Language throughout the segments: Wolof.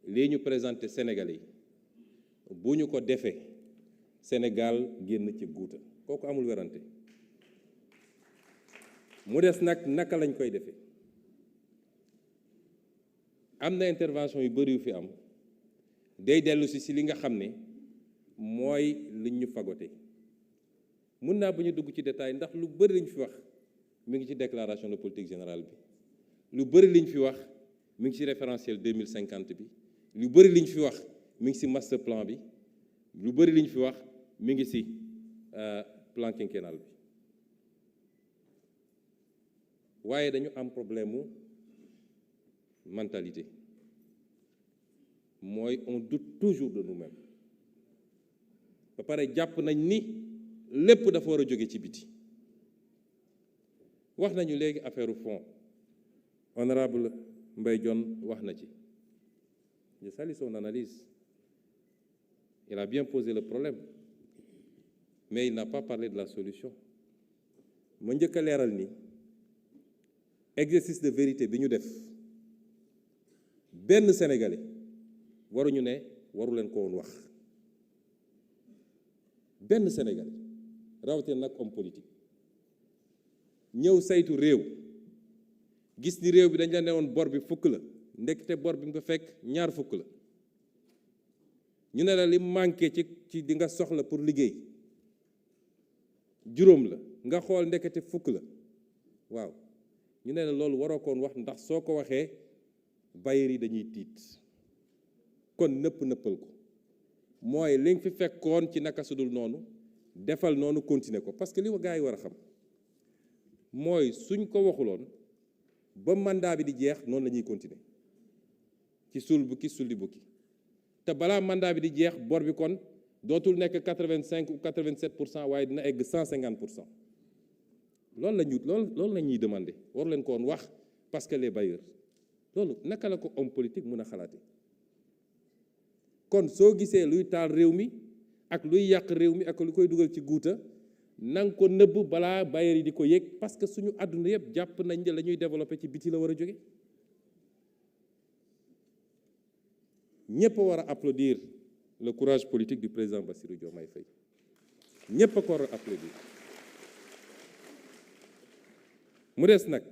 lii ñu présenté Sénégalais yi bu ñu ko defee Sénégal génn ci guuta kooku amul werante mu des nag naka lañ koy defee am na intervention yu bëri yu fi am day dellu si li nga xam ne mooy liñ ñu fagote mun naa ba ñu dugg ci détail ndax lu bëri liñ fi wax mi ngi ci déclaration de politique générale bi lu bëri liñ fi wax mi ngi ci référentiel 2050 bi lu bëri liñ fi wax mi ngi ci master plan bi lu bëri liñ fi wax mi ngi ci plan quinquennal bi waaye dañu am problème mu mentalité mooy on doute toujours de nous-mêmes ba pare jàpp nañ ni lépp dafa war a jóge ci biti wax nañu léegi affaire fond honorable Mbaye Dione wax na ci je salue son analyse il a bien posé le problème mais il n'a pas parlé de la solution ma njëkk a leeral ni exercice de vérité bi ñu def benn Sénégalais waruñu ne waru leen ko woon wax benn Sénégalais rawatina nag homme politique ñëw saytu réew gis ni réew bi dañ la ne woon bor bi fukk la ndekete bor bi nga fekk ñaar fukk la ñu ne la li manqué ci di nga soxla pour liggéey juróom la nga xool ndekete fukk la waaw ñu ne la loolu waroo koon wax ndax soo ko waxee bailleurs yi dañuy tiit kon nëppal ko mooy li nga fi fekkoon ci naka sudul noonu defal noonu continuer ko parce que li wa gars yi war a xam mooy suñ ko waxuloon ba mandat bi di jeex noonu la ñuy continuer ci suul bukki sulli bukki te balaa mandat bi di jeex bor bi kon dootul nekk 85 ou 87% waaye dina egg 150%. loolu la ñuy demander waru leen ko woon wax parce que les bailleurs loolu naka la ko homme politique mën a xalaate kon soo gisee luy taal réew mi ak luy yàq réew mi ak lu koy dugal ci guuta nanga ko nëbb balaa bailleurs yi di ko yëg parce que suñu àdduna yëpp jàpp nañ ne la ñuy développé ci biti la war a jóge ñëpp a war a applaudir le courage politique du président Bassirou Diomaye Faye ñëpp a ko war a applaudir mu des nag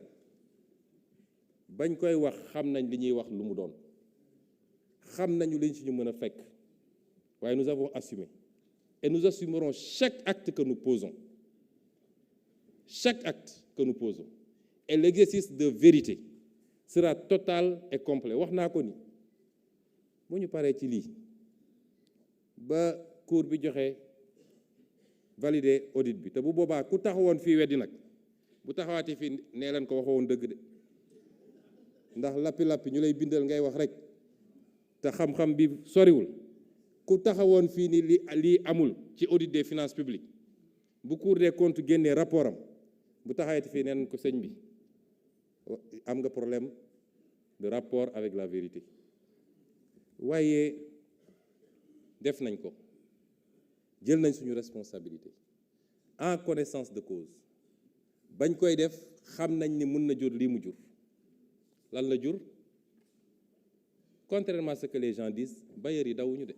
bañ koy wax xam nañ li ñuy wax lu mu doon xam nañu liñ ci ñu mën a fekk waaye nous avons assumé et nous assumerons chaque acte que nous posons chaque acte que nous posons et l'exercice de vérité sera total et complet wax naa ko ni bu ñu paree ci lii ba cour bi joxe valider audit bi te bu boobaa ku taxawoon fii weddi nag bu taxawaatee fii nee leen ko waxoon dëgg de ndax lappi ñu lay bindal ngay wax rek te xam-xam bi soriwul ku taxawoon fii ni lii amul ci audit des finances publiques bu Cour des comptes génnee rapport am bu taxawati fii neen ko sëñ bi am nga problème de rapport avec la vérité waaye def nañ ko jël nañ suñu responsabilité en connaissance de cause bañ koy def xam nañ ni mun na jur lii mu jur lan la jur contrairement à ce que les gens disent bailleurs yi dawuñu de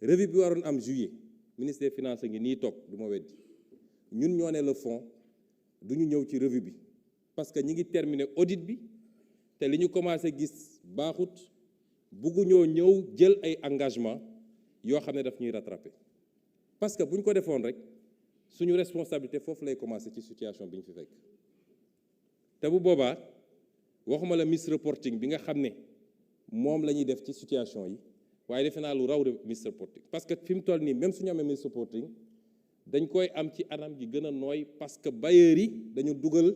revue bi waroon am juillet ministre des finances ngi nii toog du ma weddi ñun ñoo ne le fond du ñu ñëw ci revue bi parce que ñi ngi terminer audit bi te li ñu commencé gis baaxut bugguñoo ñëw jël ay engagement yoo xam ne daf ñuy rattraper parce que bu ñu ko defoon rek suñu responsabilité foofu lay commencé ci situation bi ñu fi fekk te bu boobaa waxuma la misreporting bi nga xam ne moom la ñuy def ci situation yi waaye defe naa lu raw de misreporting parce que fi mu toll nii même suñu amee misreporting dañ koy am ci anam gi gën a nooy parce que bailleurs yi dañu dugal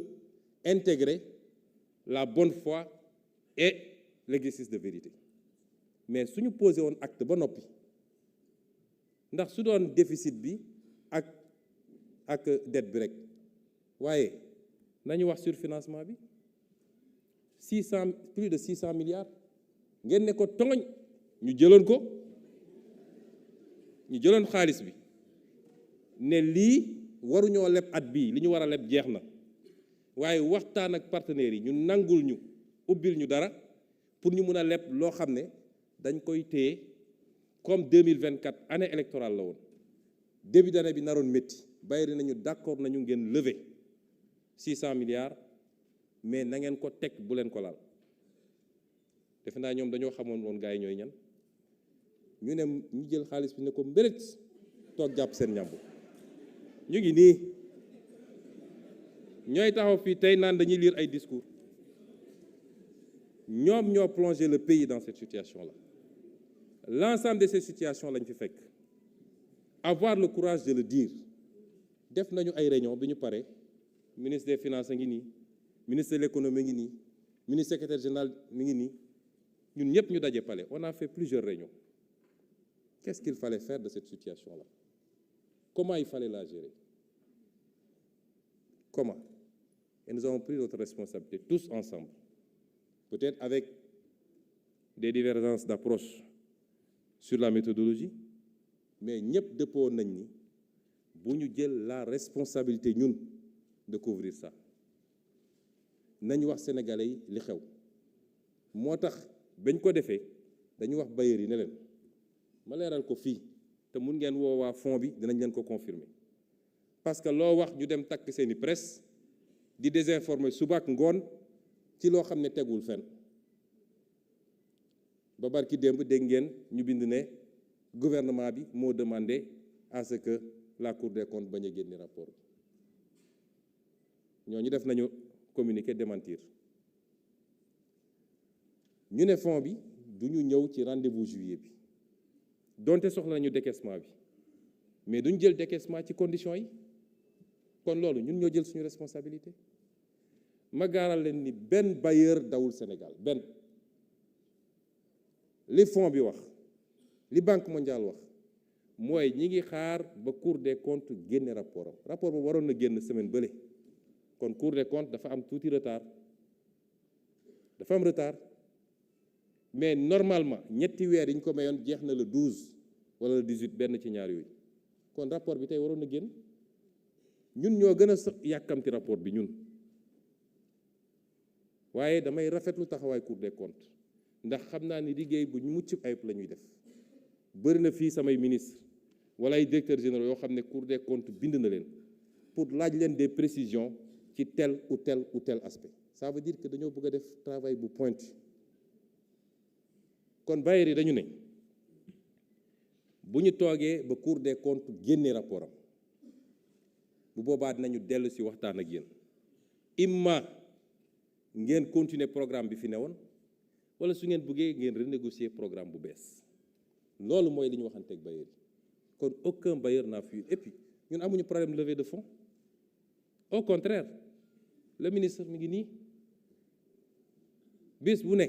intégrer la bonne foi et l'exercice de vérité mais suñu posé woon acte ba noppi ndax su doon déficit bi ak dette bi rek waaye nañu wax surfinancement bi plus de 600 milliards ngeen ne ko toŋoñ ñu jëloon xaalis bi ne lii waruñoo leb at bii li ñu war a leb jeex na waaye waxtaan ak partenaires yi ñu nangul ñu ubbil ñu dara pour ñu mun a leb loo xam ne dañ koy téye comme 2024 année électorale la woon début d'année bi naroon métti bayri nañu d'accord nañu ngeen lever 600 milliards mais na ngeen ko teg bu leen ko laal defe naa ñoom dañoo xamoon woon gars yi ñooy ñan ñu ne ñu jël xaalis bi ne ko mbéret toog jàpp seen ñàmbu ñu ngi nii ñooy taxaw fii tey naan dañuy lire ay discours ñoom ñoo plongé le pays dans cette situation-là l'ensemble de ces situations lañ fi fekk avoir le courage de le dire def nañu ay réunion bi ñu pare ministre des finances a ngi nii ministre de l'économie ngi nii ministre secrétaire général mi ngi nii ñun ñëpp ñu daje palais on a fait plusieurs réunions qu'est-ce qu'il fallait faire de cette situation-là comment il fallait la gérer comment et nous avons pris notre responsabilité tous ensemble peut-être avec des divergences d'approche sur la méthodologie mais ñëpp dëppoo nañ ni bu ñu jël la responsabilité ñun de couvrir ça nañu wax sénégalais yi li xew moo tax bañ ko defee dañu wax bailleurs yi ne leen ma leeral ko fii te mun ngeen woo waa fond bi dinañ leen ko confirmer parce que loo wax ñu dem takk seeni presse di désinformer suba ak ngoon ci loo xam ne tegul fenn ba barki démb dégg ngeen ñu bind ne gouvernement bi moo demandé à ce que la Cour des comptes bañ a génne rapport ñooñu def nañu communiqué démentir ñu ne fonds bi du ñu ñëw ci rendez-vous juillet bi donte soxla nañu décaissement bi mais duñ jël décaissement ci conditions yi kon loolu ñun ñoo jël suñu responsabilité ma gaaral leen ni benn bailleur dawul Sénégal benn li fonds bi wax li Banque mondiale wax mooy ñi ngi xaar ba Cour des comptes génne rapport am rapport boobu waroon na génn semaine bële kon Cour des comptes dafa am tuuti retard dafa am retard mais normalement ñetti weer yi ñu ko mayoon jeex na le 12 wala le 18 benn ci ñaar yooyu kon rapport bi tey waroon na génn ñun ñoo gën a yàkkamti rapport bi ñun waaye damay rafetlu taxawaay Cour des comptes ndax xam naa ni liggéey bu mucc ayib la ñuy def bëri na fii samay ministre wala ay directeurs généraux yoo xam ne Cour des comptes bind na leen pour laaj leen des précisions ci tel ou tel aspect ça veut dire que dañoo bëgg a def travail bu pointu kon bailleurs yi dañu ne bu ñu toogee ba Cour des comptes génnee rapport am bu boobaa dinañu dellu si waxtaan ak yéen imma ngeen continuer programme bi fi newoon wala su ngeen bëggee ngeen renégocier programme bu bees loolu mooy li ñu waxanteeg bailleurs yi kon aucun bailleur n'a fui et puis ñun amuñu problème de levée de fonds au contraire le ministre mi ngi nii bis bu ne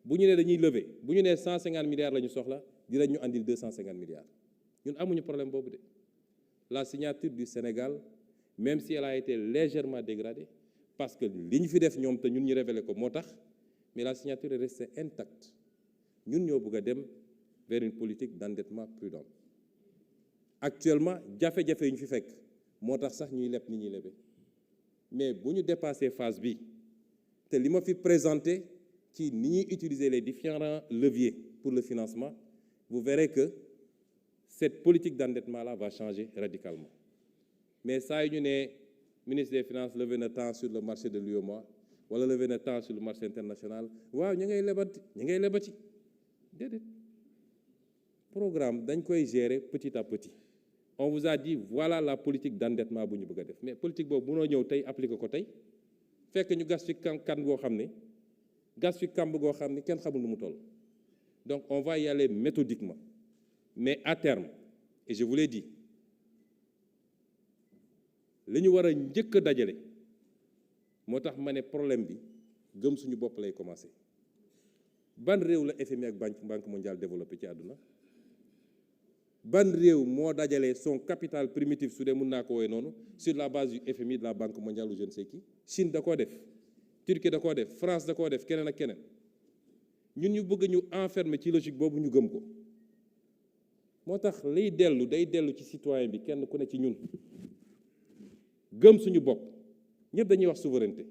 bu ñu nee dañuy lever bu ñu nee 150 milliards la ñu soxla dinañ ñu andil 250 milliards ñun amuñu problème boobu de la signature du Sénégal même si elle a été légèrement dégradée parce que li ñu fi def ñoom te ñun ñu révélé ko moo tax mais la signature est restée intacte ñun ñoo bëgg a dem vers une politique d'endettement prudent actuellement jafe-jafe yi ñu fi fekk moo tax sax ñuy leb ni ñuy lebe mais bu ñu dépassé phase bi te li ma fi présenté ci ni ñuy utiliser les différents leviers pour le financement vous verrez que cette politique d'endettement là va changer radicalement mais saa yu ñu ne ministre des finances levé na temps sur le marché de l'UEMOA wala levé na temps sur le marché international waaw ñu ngay lebati déedéet programme dañ koy gérer petit à petit on vous a dit voilà la politique d'endettement bu ñu bëgg a def mais politique boobu mënoo ñëw tey appliquer ko tey fekk ñu gas fi kan goo xam ne gas fi kamb goo xam ne kenn xamul nu mu toll donc on va y aller méthodiquement mais à terme et je vous l'ai dit li ñu war a njëkk a dajale moo tax ma ne problème bi gëm suñu bopp lay commencer ban réew la FMI ak banque mondiale développé ci àdduna ban réew moo dajale son capital primitif su dee mën naa ko woowee noonu sur la base du FMI de la banque mondiale ou je ne sais qui Chine da koo def Turquie da koo def France da koo def keneen ak keneen ñun ñu bëgg ñu enfermer ci logique boobu ñu gëm ko moo tax liy day dellu ci citoyen bi kenn ku ne ci ñun gëm suñu bopp ñëpp dañuy wax souveraineté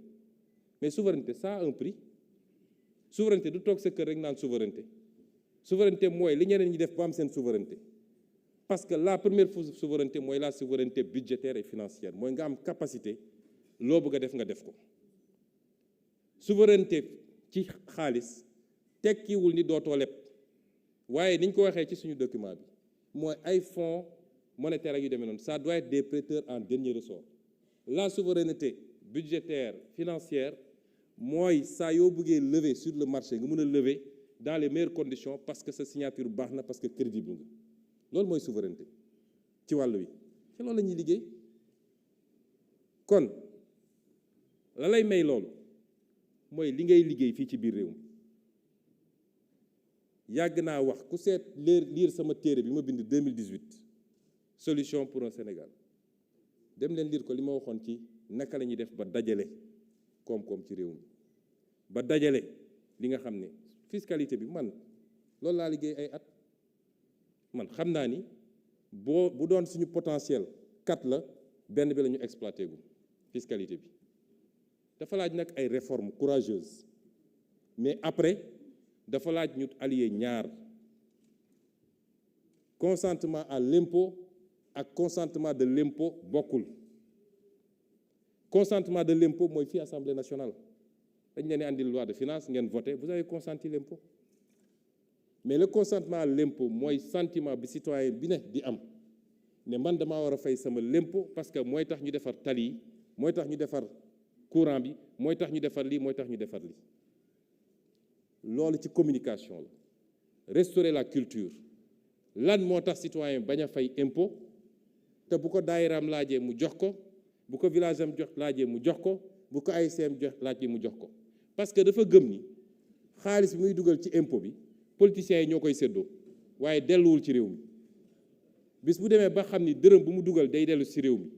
mais souveraineté ça a un prix souveraineté du toog sa kër rek naan souveraineté. Souveraineté mooy li ñeneen ñi def ba am seen souveraineté. Parce que la première souveraineté mooy la souveraineté budgétaire et financière mooy nga am capacité loo bëgg a def nga def ko. Souveraineté ci xaalis tekkiwul ni dootoo leb waaye niñ ko waxee ci suñu document bi mooy ay fonds monétaires ak yu demee noonu ça doit être des prêteurs en dernier ressort. La souveraineté budgétaire financière mooy saa yoo bëggee lever sur le marché nga mën a lever dans les meilleures conditions parce que sa signature baax na parce que crédible nga loolu mooy souveraineté ci wàll wi te loolu la ñuy liggéey. kon la lay may loolu mooy li ngay liggéey fii ci biir réew mi yàgg naa wax ku seet lire sama téere bi ma bind 2018 solution pour un Sénégal dem leen lire ko li ma waxoon ci naka la ñuy def ba dajale koom-koom ci réew mi ba dajale li nga xam ne fiscalité bi man loolu laa liggéey ay at man xam naa ni bu doon suñu potentiel 4 la benn bi la ñu exploité gu fiscalité bi dafa laaj nag ay réformes courageuses mais après dafa laaj ñu allier ñaar consentement à l'impôt ak consentement de l'impôt bokkul. Consentement de l'impôt mooy fii Assemblée nationale dañ leen di andil loi de finances ngeen voté vous avez consenti l'impôt mais le consentement à l'impôt mooy sentiment bi citoyen bi ne di am ne man damaa war a fay sama l'impôt parce que mooy tax ñu defar tali yi mooy tax ñu defar courant bi mooy tax ñu defar lii mooy tax ñu defar lii. loolu ci communication la restaurer la culture lan moo tax citoyen bañ a fay impôt te bu ko daayiraam laajee mu jox ko bu ko village am jox laajee mu jox ko bu ko ASCM jox laajee mu jox ko parce que dafa gëm ni xaalis bi muy dugal ci impôt bi politiciens yi ñoo koy séddoo waaye delluwul ci réew mi bis bu demee ba xam ni dërëm bu mu dugal day dellu ci réew mi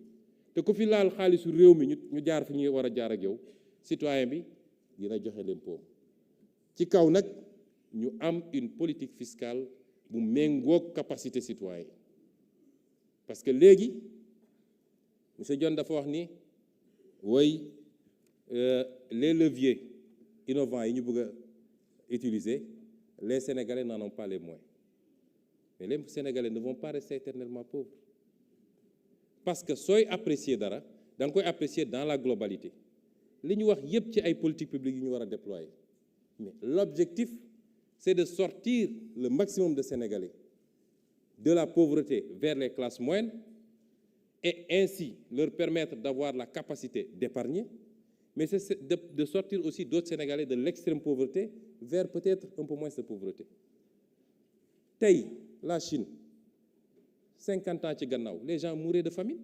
te ku fi laal xaalisu réew mi ñu jaar fi ñuy war a jaar ak yow citoyen bi dina joxe l'impôt ci kaw nag ñu am une politique fiscale bu méngoog capacité citoyen parce que léegi monsieur Dione dafa wax ni woy les leviers innovants yi ñu bëgg a utiliser les Sénégalais n'en ont pas les moyens mais les Sénégalais ne vont pas rester éternellement pauvres parce que sooy apprécier dara da nga koy apprécier dans la globalité li ñu wax yépp ci ay politiques publiques yu ñu war a déployer mais l'objectif c'est de sortir le maximum de Sénégalais de la pauvreté vers les classes moyennes et ainsi leur permettre d'avoir la capacité d'épargner, mais c'est de sortir aussi d'autres Sénégalais de l'extrême pauvreté vers peut-être un peu moins de pauvreté. Tey la Chine 50 ans ci gannaaw les gens mouraient de famine.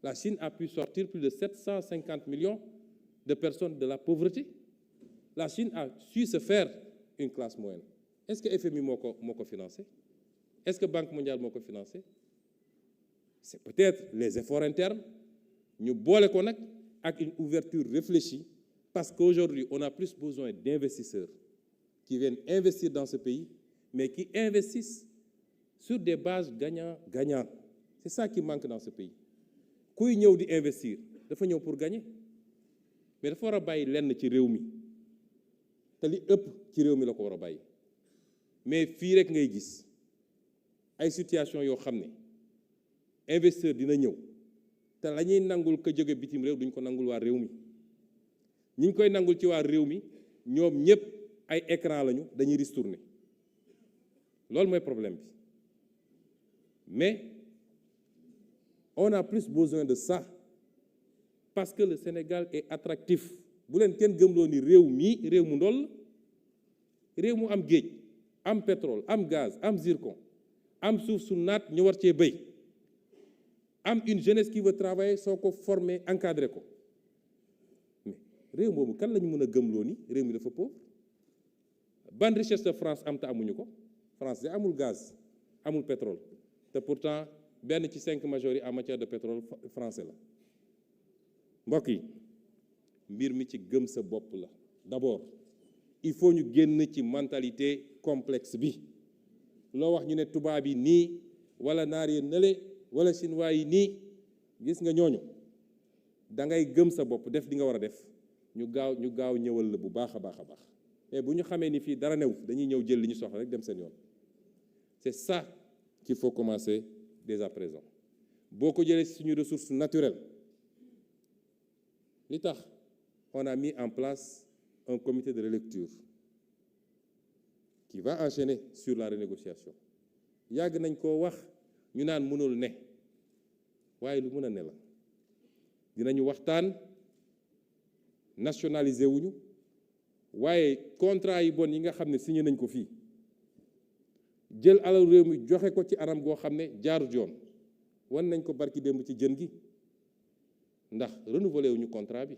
La Chine a pu sortir plus de 750 millions de personnes de la pauvreté. La Chine a su se faire une classe moyenne. Est-ce que FMI moo ko financé? Est-ce que Banque mondiale moo ko financé? C'est peut-être les efforts internes ñu boole ko nag ak une ouverture réfléchie parce qu'aujourd'hui on a plus besoin d'investisseurs qui viennent investir dans ce pays mais qui investissent sur des bases gagnant-gagnant. C'est ça qui manque dans ce pays. Kuy ñëw di investir dafa ñëw pour gagner mais dafa war a bàyyi lenn ci réew mi te li ëpp ci réew mi la ko war a bàyyi mais fii rek ngay gis ay situation yoo xam ne investisseur dina ñëw te la ñuy nangul ko jóge bitim réew duñ ko nangul waa réew mi ñi ñu koy nangul ci waa réew mi ñoom ñëpp ay écran lañu dañuy ristourner loolu mooy problème bi mais on a plus besoin de ça parce que le Sénégal est attractif bu leen kenn gëmloo ni réew mu ndol réew mu am géej am pétrole am gaz am zircon am suuf su naat ñu war cee béy am une jeunesse qui veut travailler soo ko former encadrer ko mais réew moomu kan la ñu mën a gëmloo ni réew mi dafa pauvre ban richesse de France am te amuñu ko France de amul gaz amul pétrole te pourtant benn ci 5 majors yi en matière de pétrole français la mbokk yi mbir mi ci gëm sa bopp la d'abord il faut ñu génn ci mentalité complexe bi loo wax ñu ne tubaab yi nii wala naar yi nële wala chinois yi nii gis nga ñooñu da ngay gëm sa bopp def li nga war a def ñu gaaw ñëwal la bu baax a baax a baax mais bu ñu xamee ni fii dara new dañuy ñëw jël li ñu soxla rek dem seen yoon. C'est ça qu'il faut commencer dès à présent boo ko jëlee suñu ressources naturelles li tax on a mis en place un comité de relecture qui va enchaîner sur la renégociation. yàgg nañ koo wax ñu naan mënul ne waaye lu mën a ne la dinañu waxtaan nationaliser wuñu waaye contrat yi bon yi nga xam ne signé nañ ko fii jël alal réew mi joxe ko ci anam goo xam ne jaarut yoon wan nañ ko barki démb ci jën gi ndax renouveler wuñu contrat bi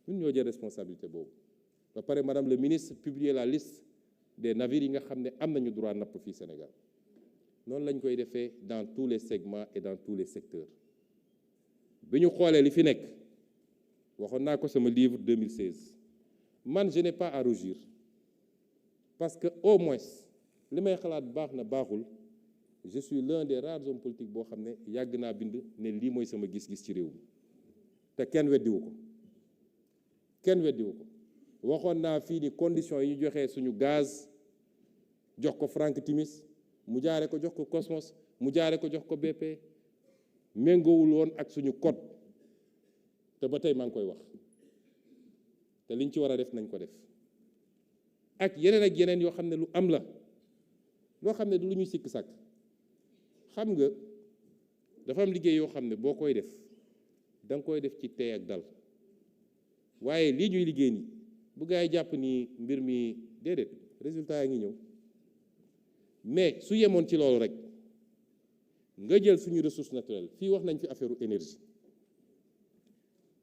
ñun ñoo jël responsabilité boobu ba pare madame le ministre publier la liste des navires yi nga xam ne am nañu droit napp fii Sénégal noonu lañ koy defee dans tous les segments et dans tous les secteurs bi ñu xoolee li fi nekk waxoon naa ko sama livre 2016 man je n'ai pas à rougir parce que au moins li may xalaat baax na baaxul je suis l'un des rares hommes politiques boo xam ne yàgg naa bind ne lii mooy sama gis-gis ci réew mi te kenn weddiwu ko waxoon naa fii ni conditions yi ñu joxee suñu gaz jox ko Frank Timis mu jaare ko jox ko Cosmos mu jaare ko jox ko BP méngoowul woon ak suñu code te ba tey maa ngi koy wax te liñ ci war a def nañ ko def ak yeneen yoo xam ne lu am la loo xam ne du lu ñuy sikk sàkk xam nga dafa am liggéey yoo xam ne boo koy def da nga koy def ci tey ak dal waaye lii ñuy liggéey nii bu gaa yi jàpp ni mbir mi déedéet résultat yaa ngi ñëw mais su yemoon ci loolu rek nga jël suñu ressource naturelle fii wax nañ fi affaire énergie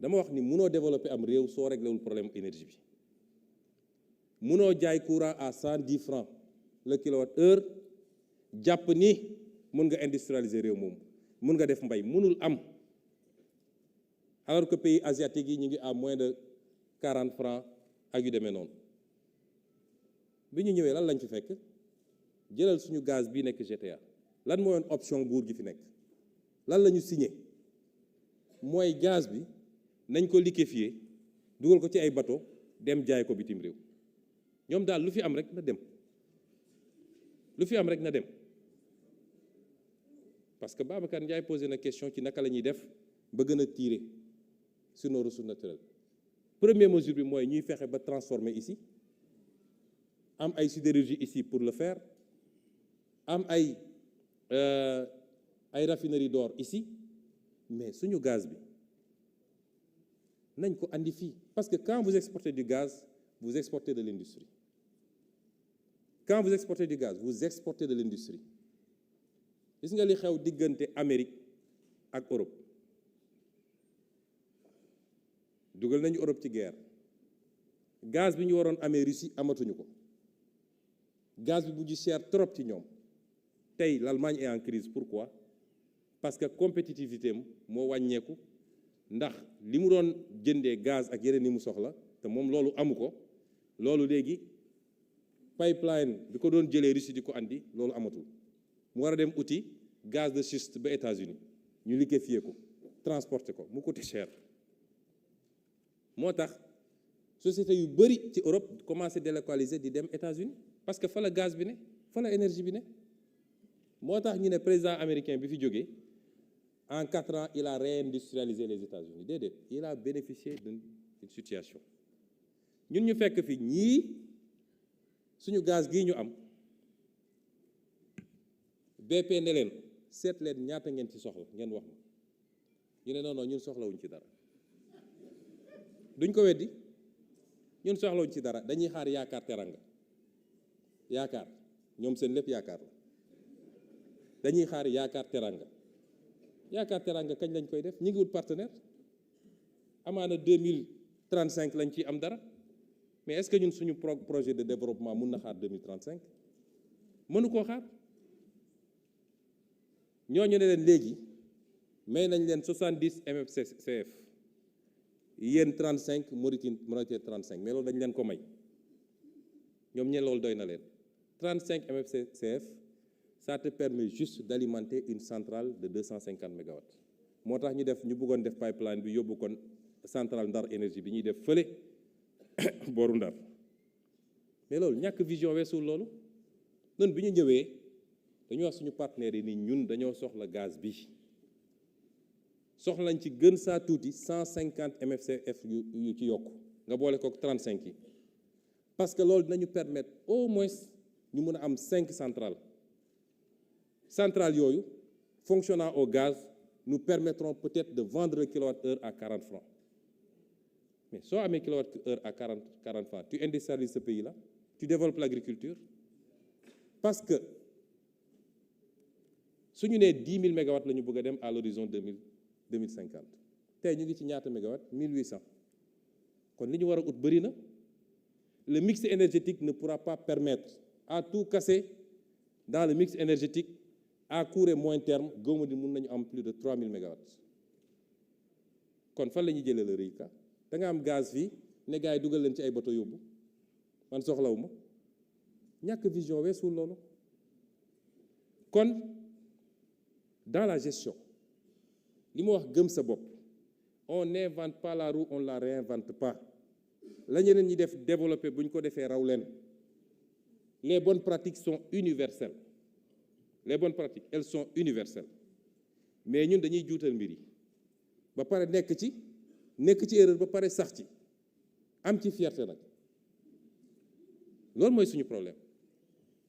dama wax ni munoo développer am réew soo réglewul problème énergie bi munoo jaay courant à 110 francs le kilowatt-heure jàpp ni mun nga industrialiser réew moom mun nga def mbay munul am alors que pays asiatiques yi ñu ngi à moins de 40 francs ak yu demee noonu bi ñu ñëwee lan lañ fi fekk jëlal suñu gaz bii nekk GTA lan mooy woon option nguur gi fi nekk lan la ñu signé mooy gaz bi nañ ko liquéfier dugal ko ci ay bateau dem jaay ko bitim réew ñoom daal lu fi am rek na dem lu fi am rek na dem parce que Babacar Ndiaye posé na question ci naka la ñuy def ba gën a tirer sur nos ressources naturelles première mesure bi mooy ñuy fexe ba transformer ici am ay sidérurgie ici pour le faire am ay raffinerie d'or ici mais suñu gaz bi nañ ko andi fii parce que quand vous exportez du gaz vous exportez de l'industrie quand vous exportez du gaz vous exportez de l'industrie gis nga li xew diggante Amérique ak Europe dugal nañu Europe ci guerre gaz bi ñu waroon amee Russie amatuñu ko gaz bi mujj cher trop ci ñoom tey l'Allemagne est en crise pourquoi parce que compétitivité am moo wàññeeku ndax li mu doon jëndee gaz ak yeneen ni mu soxla te moom loolu amu ko loolu léegi pipeline bi ko doon jëlee Russie di ko andi loolu amatul mu war a dem uti gaz de schiste ba États-Unis ñu liquéfier ko transporter ko mu coûte cher moo tax société yu bëri ci Europe commencé délocaliser di dem États-Unis parce que fa la gaz bi ne fa la énergie bi ne moo tax ñu ne président américain bi fi jógee en 4 ans il a réindustrialisé les États-Unis déedéet il a bénéficié d'une situation ñun ñu fekk fi ñii suñu gaz gii ñu am BP ne leen seet leen ñaata ngeen ci soxla ngeen wax ma ñu ne non ñun soxlawuñ ci dara duñ ko weddi ñun soxlawuñ ci dara dañuy xaar yaakaar teranga yaakaar ñoom seen lépp yaakaar la dañuy xaar yaakaar teranga kañ lañ koy def ñi ngi wut partenaire amaana 2035 lañ ciy am dara mais est-ce que ñun suñu projet de développement mun na xaar 2035 mënu koo xaar ñooñu ne leen léegi may nañ leen 70 MFCF yéen 35 Mauritanie 35 mais loolu dañ leen ko may ñoom ñeen loolu doy na leen 35 MFCF ça te permet juste d'alimenter une centrale de 250 mégawatts moo tax ñu bëggoon def pipeline bi yóbbu kon centrale Ndar énergie bi ñuy def fële booru Ndar mais loolu ñàkk vision weesul loolu. noonu bi ñu ñëwee dañu wax suñu partenaires yi ni ñun dañoo soxla gaz bi soxlañ ci gën saa tuuti 150 MFCF yu ci yokk nga boole ko 35 yi parce que loolu dinañu permettre au moins ñu mën a am 5 centrales yooyu fonctionnant au gaz nous permettront peut-être de vendre le kilowattheure à 40 francs mais soo amee kilowattheure à 40 francs tu industrialises ce pays-là, tu développes l'agriculture. Parce que su ñu nee 10 000 mégawatts la ñu bëgg a dem à l'horizon 2050 tey ñu ngi ci ñaata mégawatts 1800 kon li ñu war a ut bëri na. Le mix énergétique ne pourra pas permettre à tout casser dans le mix énergétique à court et moyen terme góomu di mun nañu am plus de 3000 mégawatts kon fan la ñuy jëlee le riz da nga am gaz fii ne gars yi dugal leen ci ay bateau yóbbu man soxlawuma ñàkk vision weesul loolu. kon dans la gestion li ma wax gëm sa bopp on n'invente pas la roue, on la réinvente pas. la ñeneen ñi def développer bu ñu ko defee raw leen. Les bonnes pratiques sont universelles. Les bonnes pratiques, elles sont universelles. Mais ñun dañuy juutal mbir yi ba pare nekk ci erreur ba pare sax ci am ci fierté nag loolu mooy suñu problème.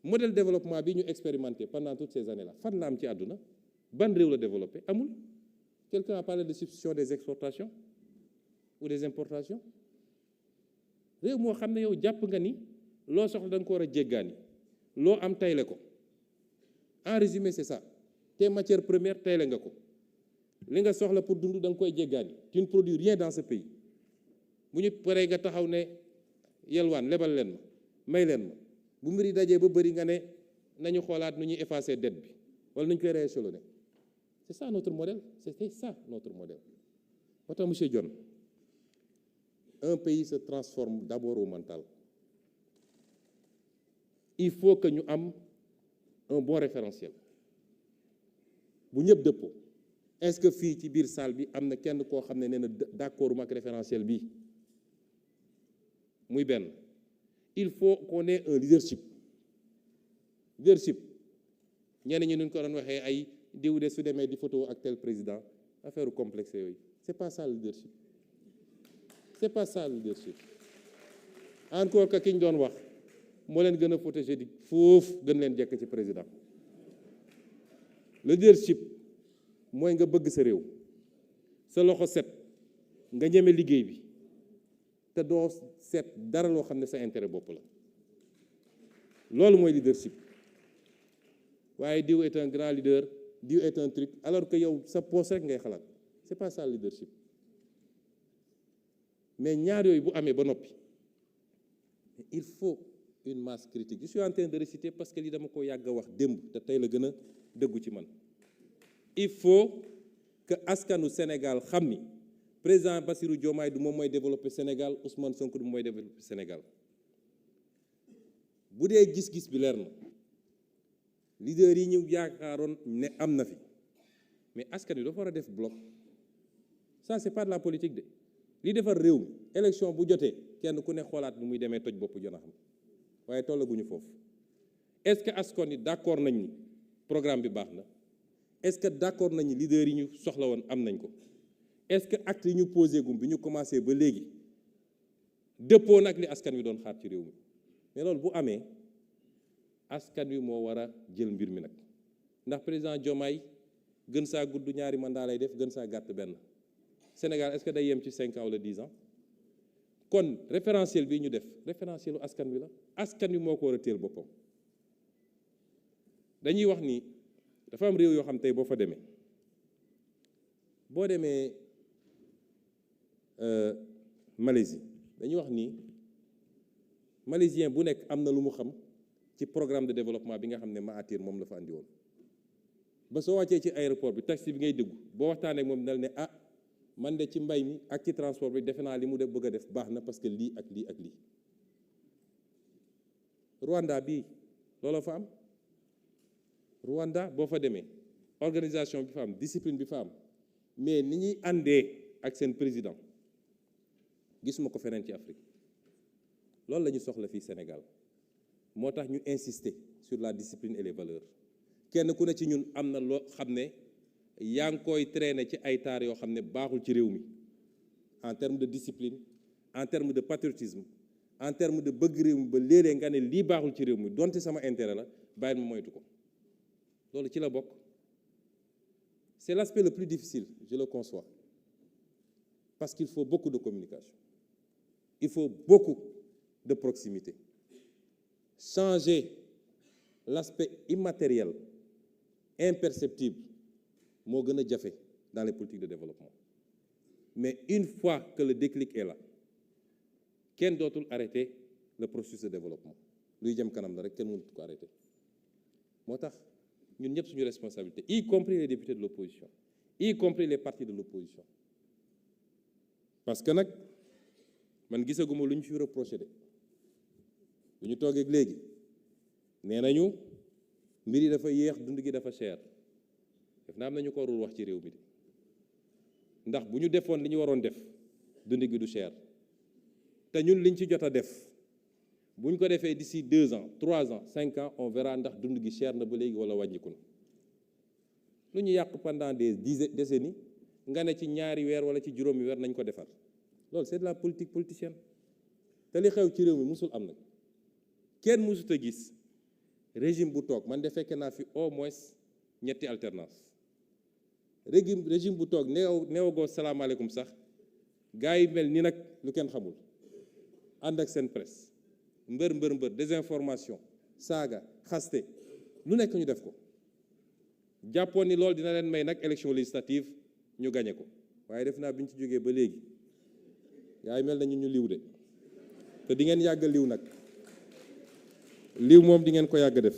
Modèle de développement bi ñu expérimenté pendant toutes ces années là fan la am ci àdduna ban réew la développé amul. Quelqu'un a parlé de substitution des exportations ou des importations. réew moo xam ne yow jàpp nga ni loo soxla da nga ko war a jéggaani loo am tayle ko. En résumé c'est ça. Tes matières premières tayle nga ko li nga soxla pour dund da nga koy jéggaani. Tu ne produis rien dans ce pays. bu ñu paree nga taxaw ne yelwaan lebal leen ma may leen ma bu mbir yi dajee ba bëri nga ne nañu xoolaat nu ñuy effacer dette bi wala nu ñu koy rééchelonner. C'est ça notre modèle. C'était ça notre modèle. moo tax monsieur Dione, un pays se transforme d'abord au mental. Il faut que ñu am un bon référentiel bu ñëpp dëppoo. Est-ce que fii ci biir salle bi am na kenn koo xam ne nee na d'accord ak référentiel bi muy benn. Il faut qu'on ait un leadership. Leadership ñenn ñi ñu ko doon waxee ay diw de su demee di photo ak tel président affaire complexe yooyu. C'est pas ça le leadership. C'est pas ça le leadership. Encore que ki ñu doon wax moo leen gën a photogénique foofu gën leen jekk ci président. Le leadership mooy nga bëgg sa réew sa loxo set nga ñeme liggéey bi te doo seet dara loo xam ne sa intérêt bopp la loolu mooy leadership. waaye diw est un grand leader diw est un truc alors que yow sa poche rek ngay xalaat. C'est pas ça le leadership. Mais ñaar yooyu bu amee ba noppi il faut une masse critique. Je suis en train de réciter parce que li dama ko yàgg a wax démb te tey la gën a dëggu ci man. Il faut que askanu Sénégal xam ni président Bassirou Diomaye du moom mooy développer Sénégal, Ousmane Sonko du moom mooy développer Sénégal. bu dee gis-gis bi leer na leader yi ñu yaakaaroon ne am na fi mais askan wi dafa war a def bloc. Ça c'est pas de la politique de li defar réew mi élection bu jotee kenn ku ne xoolaat bu muy demee toj bopp jona xam waaye tollaguñu foofu. Est-ce que askan wi d'accord nañ ni programme bi baax na? Est-ce que d'accord nañ ni leader yi ñu soxla woon am nañ ko? Est-ce que acte yi ñu posé gum bi ñu commencé ba léegi dëppoo nag li askan wi doon xaar ci réew mi? Mais loolu bu amee askan wi moo war a jël mbir mi nag ndax président Diomaye gën saa gudd ñaari mandat lay def gën saa gàtt benn. Sénégal est-ce que day yem ci 5 ans wala 10 ans? kon référentiel bii ñu def référentielu askan wi la askan wi moo ko war a téel boppam. dañuy wax ni dafa am réew yoo xam tey boo fa demee Malaisie dañuy wax ni malaisien bu nekk am na lu mu xam ci programme de développement bi nga xam ne Mahathir moom la fa andi woon. ba soo wàccee ci aéroport bi taxi bi ngay déggu boo waxtaanee ak moom dal ne ah man de ci mbay mi ak ci transport bi defe naa li mu def bëgg a def baax na parce que lii ak lii ak lii. Rwanda bii looloo fa am. Rwanda boo fa demee organisation bi fa am discipline bi fa am mais ni ñuy àndee ak seen président gisuma ko feneen ci Afrique loolu la ñu soxla fii Sénégal moo tax ñu insister sur la discipline et les valeurs kenn ku ne ci ñun am na loo xam ne yaa ngi koy traîner ci ay taar yoo xam ne baaxul ci réew mi en termes de discipline en termes de patriotisme en termes de bëgg réew mi ba léeg-léeg nga ne lii baaxul ci réew mi donte sama intérêt la bàyyi ma moytu ko loolu ci la bokk. C'est l'aspect le plus difficile, je le conçois, parce qu'il faut beaucoup de communication, il faut beaucoup de proximité. Changer l'aspect immatériel, imperceptible, moo gën a jafe dans les politiques de développement. Mais une fois que le déclic est là, kenn dootul arrêter le processus de développement. luy jëm kanam la rek kenn mënut ko arrêter. moo tax ñun ñëpp suñu responsabilité, y compris les députés de l'opposition, y compris les partis de l'opposition. Parce que nag man gisaguma lu ñu fi reproché de lu ñu toogee léegi nee nañu mbir yi dafa yéex, dund gi dafa cher. def naa am nañu ko warul wax ci réew mi de ndax bu ñu defoon li ñu waroon def dund gi du cher te ñun liñ ci jot a def bu ñu ko defee d'ici 2 ans 3 ans 5 ans on verra ndax dund gi cher na ba léegi wala wàññiku na. lu ñu yàq pendant des décennies nga ne ci ñaari weer wala ci juróomi weer nañ ko defar loolu c'est de la politique politicienne te li xew ci réew mi musul am nag kenn musut a gis régime bu toog man de fekke naa fi au moins ñetti alternance régime bu toog neewagoo salaamaaleykum sax gars yi mel ni nag lu kenn xamul ànd ak seen presse mbër désinformation saaga xaste lu nekk ñu def ko jàppoon ni loolu dina leen may nag élection législative ñu gañe ko waaye def naa bi ñu ci jógee ba léegi yaay mel nañu ñu liw de te di ngeen yàgg liw nag liw moom di ngeen ko yàgg def.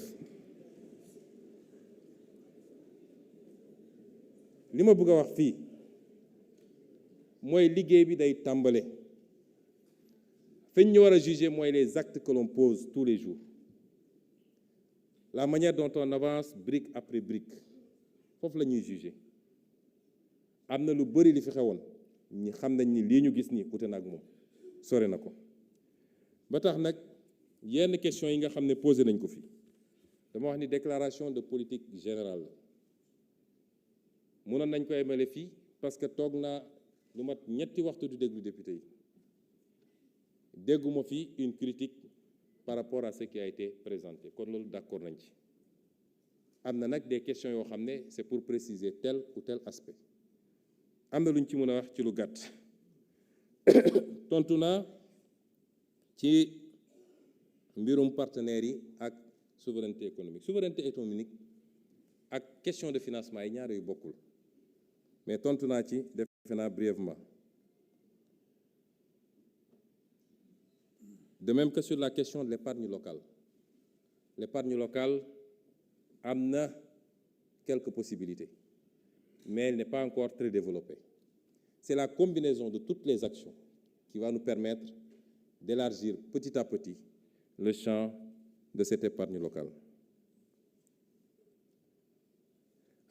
li ma bëgg a wax fii mooy liggéey bi day tàmbale fi ñu war a juger mooy les actes que l'on pose tous les jours, la manière dont on avance brique après brique foofu la ñuy juger. am na lu bëri li fi xewoon ñi xam nañ ni lii ñu gis nii ute na ak moom sore na ko ba tax nag yenn question yi nga xam ne posé nañ ko fi dama wax ni déclaration de politique générale mënoon nañ ko emale fii parce que toog naa lu mat ñetti waxtu du déglu député yi dégguma fii une critique par rapport à ce qui a été présenté kon loolu d'accord nañ ci. am na nag des questions yoo xam ne c'est pour préciser tel ou tel aspect am na lu ñu ci mën a wax ci lu gàtt tontu naa ci mbirum partenaires yi ak souveraineté économique ak question de financement yi ñaar yu bokkul mais tontu naa ci defe naa brièvement. De même que sur la question de l'épargne locale. L'épargne locale am na quelques possibilités mais elle n'est pas encore très développée. C'est la combinaison de toutes les actions qui va nous permettre d'élargir petit à petit le champ de cette épargne locale.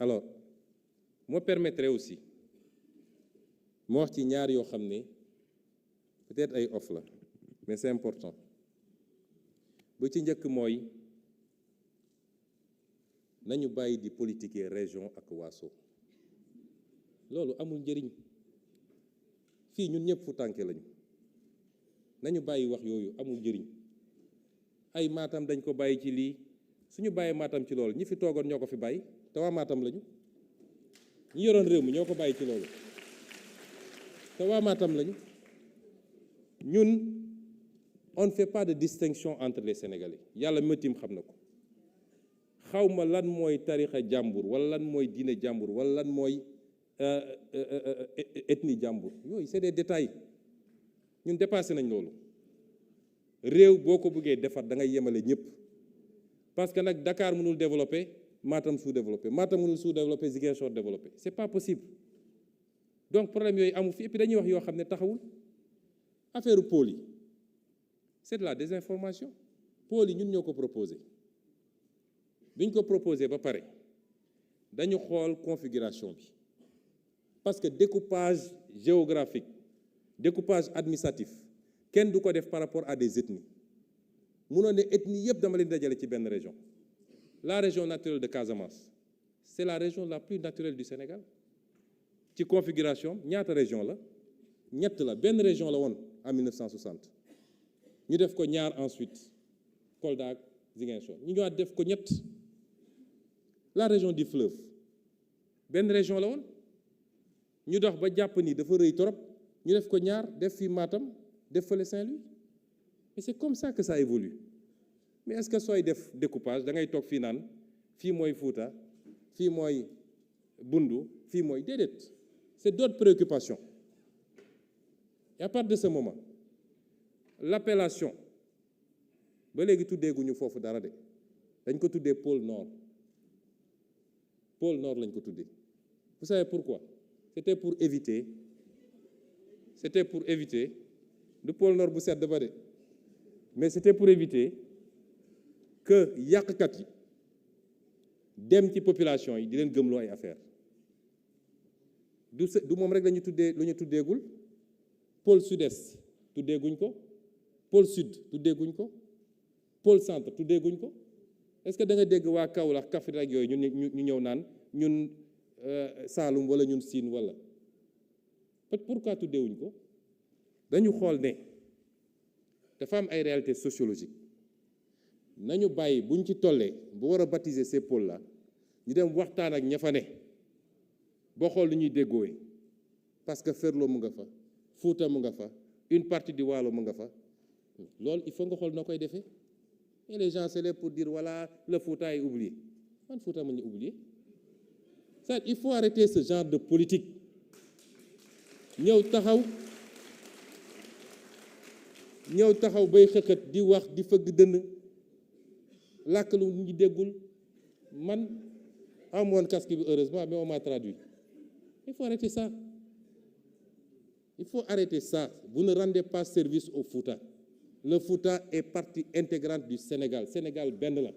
Alors moo permettrait aussi moo wax ci ñaar yoo xam ne peut-être ay off la mais c'est important bu ci njëkk mooy nañu bàyyi di politiquer région ak waaso loolu amul njëriñ fii ñun ñëpp fu tànke lañu nañu bàyyi wax yooyu amul njëriñ ay Matam dañ ko bàyyi ci lii suñu bàyyi Matam ci loolu ñi fi toogoon ñoo ko fi bàyyi te waa Matam lañu ñi yoroon réew mi ñoo ko bàyyi ci loolu te waa Matam lañu ñun on ne fait pas de distinction entre les Sénégalais yàlla métim xam na ko xawma lan mooy tarixa jàmbur wala lan mooy diine jàmbur wala lan mooy ethnie jàmbur yooyu c'est des détails ñun dépassé nañ loolu réew boo ko bëggee defar da ngay yemale ñëpp parce que nag Dakar mënul développer Matam sous-développé Matam mënul sous-développé Ziguinchor développé c'est pas possible donc problème yooyu amu fi et puis dañuy wax yoo xam ne taxawul affaire pôle yi c'est de la désinformation pôle yi ñun ñoo ko proposé bi ñu ko proposé ba pare dañu xool configuration bi parce que découpage géographique découpage administratif kenn du ko def par rapport à des ethnies munoo ne ethnie yëpp dama leen dajale ci benn région. La région naturelle de Casamance c'est la région la plus naturelle du Sénégal ci configuration ñaata région la ñett la benn région la woon en 1960 ñu def ko ñaar ensuite Kolda ak Ziguinchor ñu ñëwaat def ko ñett. La région du fleuve benn région la woon ñu dox ba jàpp ni dafa rëy torop ñu def ko ñaar def fi Matam def fële Saint-Louis et c'est comme ça que ça évolue mais est-ce que sooy def découpage da ngay toog fii naan fii mooy Fouta fii mooy Bundu fii mooy déedéet c'est d'autres préoccupations et à partir de ce moment l'appellation ba léegi tuddeeguñu foofu dara de dañ ko tuddee pôle nord pôle nord lañ ko tuddee vous savez pourquoi c'était pour éviter du pôle nord bu sedd ba de mais c'était pour éviter que yàqkat yi dem ci population yi di leen gëmloo ay affaire du moom rek lañu tuddee lu ñu tuddeegul pôle sud-est tuddeeguñ ko pôle sud tuddeeguñ ko pôle centre tuddeeguñ ko est-ce que da nga dégg waa Kaolack Kaffrine ak yooyu ñu ñëw naan ñun Saalum wala ñun Siin wala pourquoi tuddeewuñ ko dañu xool ne dafa am ay réalités sociologiques nañu bàyyi buñ ci tollee bu war a baptiser ces pôles là ñu dem waxtaan ak ña fa ne boo xool lu ñuy déggoowe parce que Ferlo mu nga fa Fouta mu nga fa une partie du Waalo mu nga fa loolu il faut nga xool noo koy defee et les gens c'est là pour dire voilà le Fouta est oublié man Fouta ma ñu oublié ça il faut arrêter ce genre de politique ñëw taxaw bay xëxët di wax di fëgg dënn làkk lu ñu déggul man amoon casque bi heureusement mais on m'a traduit il faut arrêter ça vous ne rendez pas service au Fouta. Le Fouta est partie intégrante du Sénégal benn la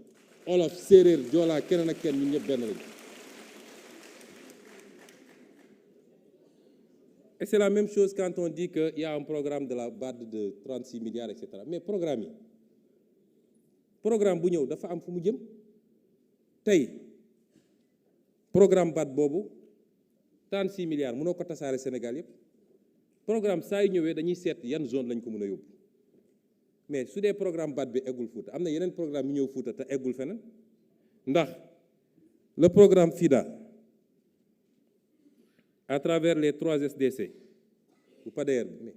Wolof séeréer Joola keneen ak kenn ñun ñëpp benn lañu et c'est la même chose quand on dit qu'il y a un programme de la BAD de 36 milliards etc. mais programme bu ñëw dafa am fu mu jëm tey programme BAD boobu 36 milliards mënoo ko tasaare Sénégal yëpp programme saa yu ñëwee dañuy seet yan zone lañ ko mën a yóbbu mais su dee programme BAD bi eggul Fouta am na yeneen programme yu ñëw Fouta te eggul feneen ndax le programme FIDA à travers les 3 SDC bu PADER mais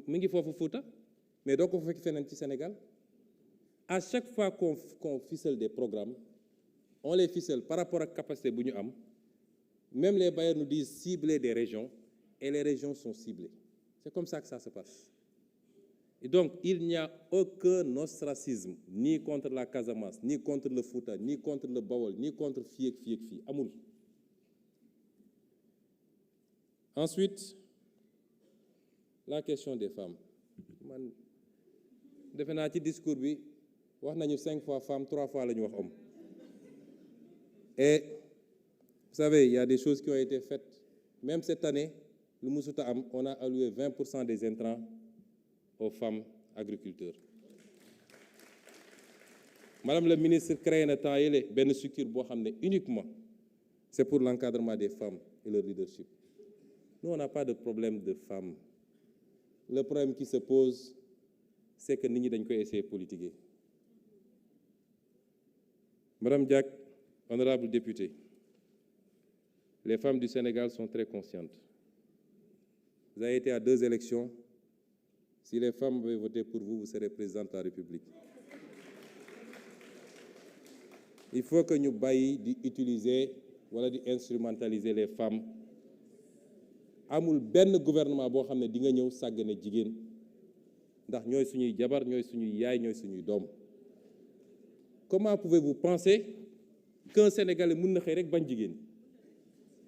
mu ngi foofu Fouta mais doo ko fekk feneen ci Sénégal à chaque fois qu'on ficelle des programmes on les ficelle par rapport ak capacité bu ñu am même les bailleurs nous disent cibler des régions et les régions sont ciblées c'est comme ça que ça se passe. Et donc, il n'y a aucun ostracisme, ni contre la Casamance, ni contre le Fouta, ni contre le Bawol, ni contre fii ak fii amul. Ensuite, la question des femmes. Man defe naa ci discours bi wax nañu 5 fois femme 3 fois la ñu wax homme. Et vous savez, il y a des choses qui ont été faites. Même cette année, lu musuta am, on a alloué 20% des intrants aux femmes agriculteurs. Madame la ministre créé na temps yële benn structure boo xam ne uniquement c'est pour l'encadrement des femmes et leur leadership. Nous, on n'a pas de problème de femmes. Le problème qui se pose, c'est que nit ñi dañ koy essayer politiquer. Madame Diack, honorable députée, les femmes du Sénégal sont très conscientes. Vous avez été à 2 élections. Si les femmes avaient voté pour vous, vous serez présidente de la République. Il faut que ñu bàyyi di utiliser wala di instrumentaliser les femmes. Amul benn gouvernement boo xam ne di nga ñëw sàggane jigéen ndax ñooy suñuy jabar ñooy suñuy yaay ñooy suñuy doom. Comment pouvez-vous penser qu'un Sénégalais mën na xëy rek bañ jigéen?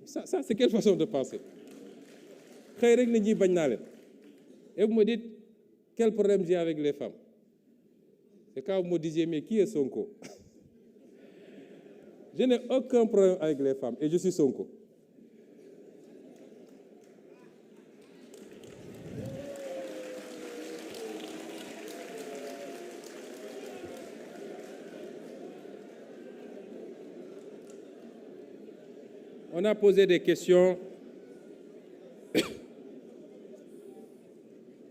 Ça c'est quelle façon de penser? Xëy rek na ñuy bañ naa leen. Et vous me dites quel problème j'ai avec les femmes? C'est quand vous me disiez mais qui est Sonko? Je n'ai aucun problème avec les femmes et je suis Sonko. On a posé des questions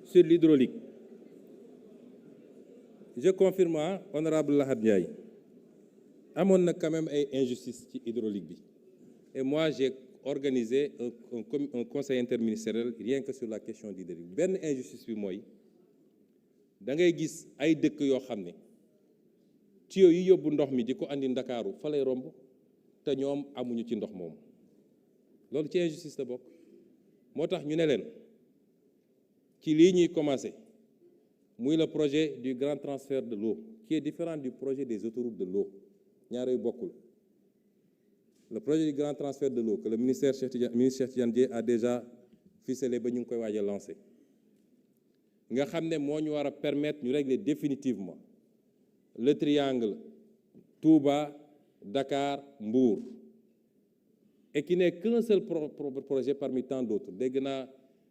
sur l'hydraulique. Je confirme, honorable Lahad Ndiaye, amoon na quand même ay injustice ci hydraulique bi. Et moi, j'ai organisé un conseil interministériel rien que sur la question d'hydraulique. Benn injustice bi mooy da ngay gis ay dëkk yoo xam ne tuyau yi yóbbu ndox mi di ko andi Ndakaaru fa lay romb te ñoom amuñu ci ndox moomu. Loolu ci injustice la bokk. Moo tax ñu ne leen ci lii ñuy commencé muy le projet du grand transfert de l'eau qui est différent du projet des autoroutes de l'eau. Ñaar yu bokkul. Le projet du grand transfert de l'eau que le ministre Cheikh Tidiane Dièye a déjà ficelé ba ñu ngi koy waaj a lancé nga xam ne moo ñu war a permettre ñu régler définitivement le triangle Touba Dakar Mbour et qui n'est qu'un seul projet parmi tant d'autres. Dégg naa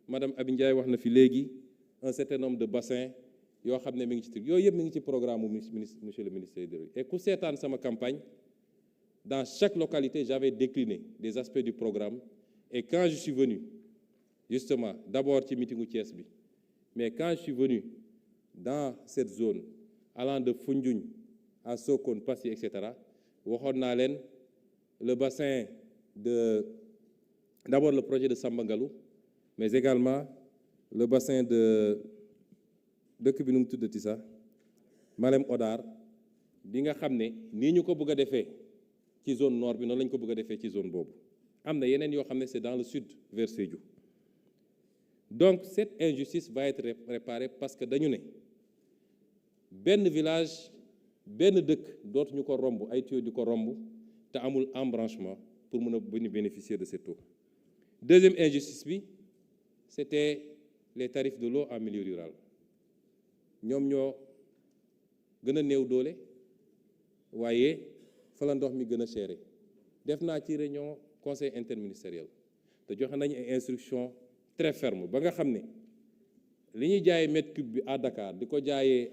madame Abi Ndiaye wax na fi léegi un certain nombre de bassins yoo xam ne mi ngi ci yooyu yëpp mi ngi ci programme monsieur le ministre de l'Hydraulique. Et ku seetaan sama campagne, dans chaque localité, j'avais décliné des aspects du programme. Et quand je suis venu, justement, d'abord ci meetingu Thiès bi, mais quand je suis venu dans cette zone, allant de Foundiougne à Sokone, Passy, etc., waxoon naa leen le bassin d'abord le projet de Samba Ngalou, mais également le bassin de dëkk bi nu mu tuddati sax Malem Hodar bi nga xam ne nii ñu ko bëgg a defee ci zone nord bi noonu lañu ko bëgg a defee ci zone boobu. Am na yeneen yoo xam ne c'est dans le sud vers Sédhiou. Donc cette injustice va être réparée parce que dañu ne benn village benn dëkk dootuñu ko romb ay tuyaux di ko romb te amul embranchement pour mën a bénéficier de cette eau. Deuxième injustice bi c'était les tarifs de l'eau en milieu rural. Ñoom ñoo gën a néew doole waaye fa la ndox mi gën a chéré. Def naa ci réunion conseil interministériel te joxe nañu ay instructions très fermes ba nga xam ne li ñuy jaayee mètre cube bi à Dakar di ko jaayee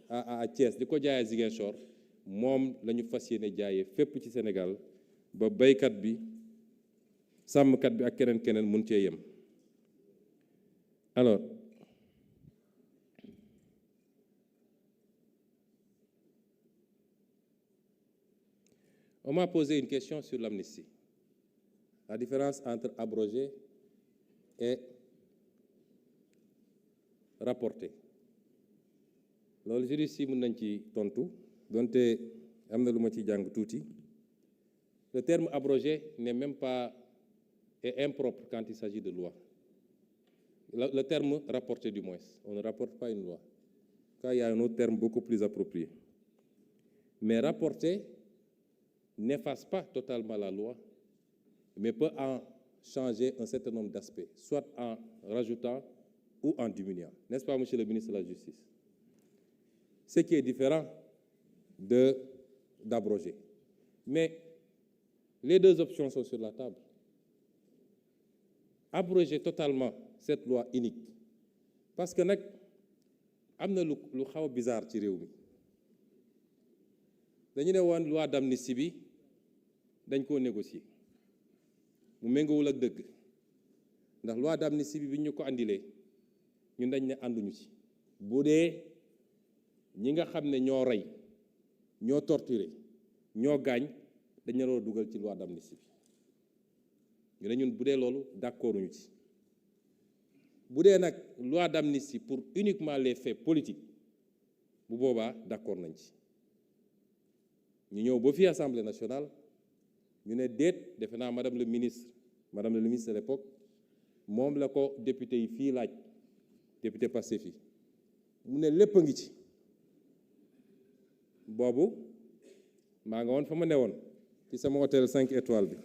à Thiès di ko jaayee à Ziguinchor moom la ñu fas yéene jaayee fépp ci Sénégal ba baykat bi sàmmkat bi ak keneen mun cee yem. Alors on m'a posé une question sur l'amnistie, la différence entre abroger et rapporter. Loolu juriste yi mën nañ ci tontu donte am na lu ma ci jàng tuuti. Le terme abrogé n'est même pas est impropre quand il s'agit de loi. Le terme rapporter du moins, on ne rapporte pas une loi. Car il y a un autre terme beaucoup plus approprié. Mais rapporter n'efface pas totalement la loi, mais peut en changer un certain nombre d'aspects, soit en rajoutant ou en diminuant. N'est-ce pas, monsieur le ministre de la Justice? Ce qui est différent d'abroger. Mais les deux options sont sur la table. Abroger totalement cette loi unique. Parce que nag am na lu xaw a bizarre ci réew mi. Dañu ne woon loi d'amnistie bi dañ koo négocier mu méngoowul ak dëgg ndax loi d'amnistie bi ñu ko andilee ñun dañ ne ànduñu ci. Bu dee ñi nga xam ne ñoo rey ñoo torturé ñoo gaañ dañ la dugal ci loi d'amnistie bi ñu ne ñun bu dee loolu d'accorduñu ci. Bu dee nag loi d'amnistie pour uniquement les faits politiques bu boobaa d'accord nañ ci. ñu ñëw ba fii Assemblée nationale ñu ne déet defe naa madame le ministre de l'époque moom la ko député yi fii laaj député Pastef fii mu ne lépp a ngi ci. Boobu maa nga woon fa ma ne woon ci sama hôtel 5 étoiles bi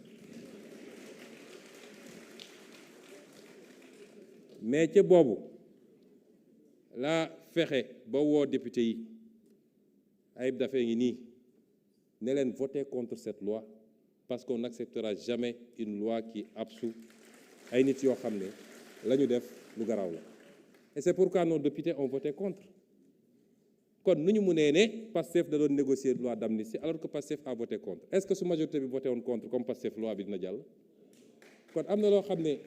mais ca boobu laa fexe ba woo député yi Ayib Daffé ngi nii ne leen voter contre cette loi parce qu'on n'acceptera jamais une loi qui absout ay nit yoo xam ne la ñu def lu garaaw la. Et c'est pourquoi nos députés ont voté contre. kon nu ñu mënee ne Pastef da doon négocier loi d'amnistie alors que Pastef a voté contre. Est-ce que su majorité bi voté woon contre comme Pastef loi bi dina jàll? kon am na loo xam ne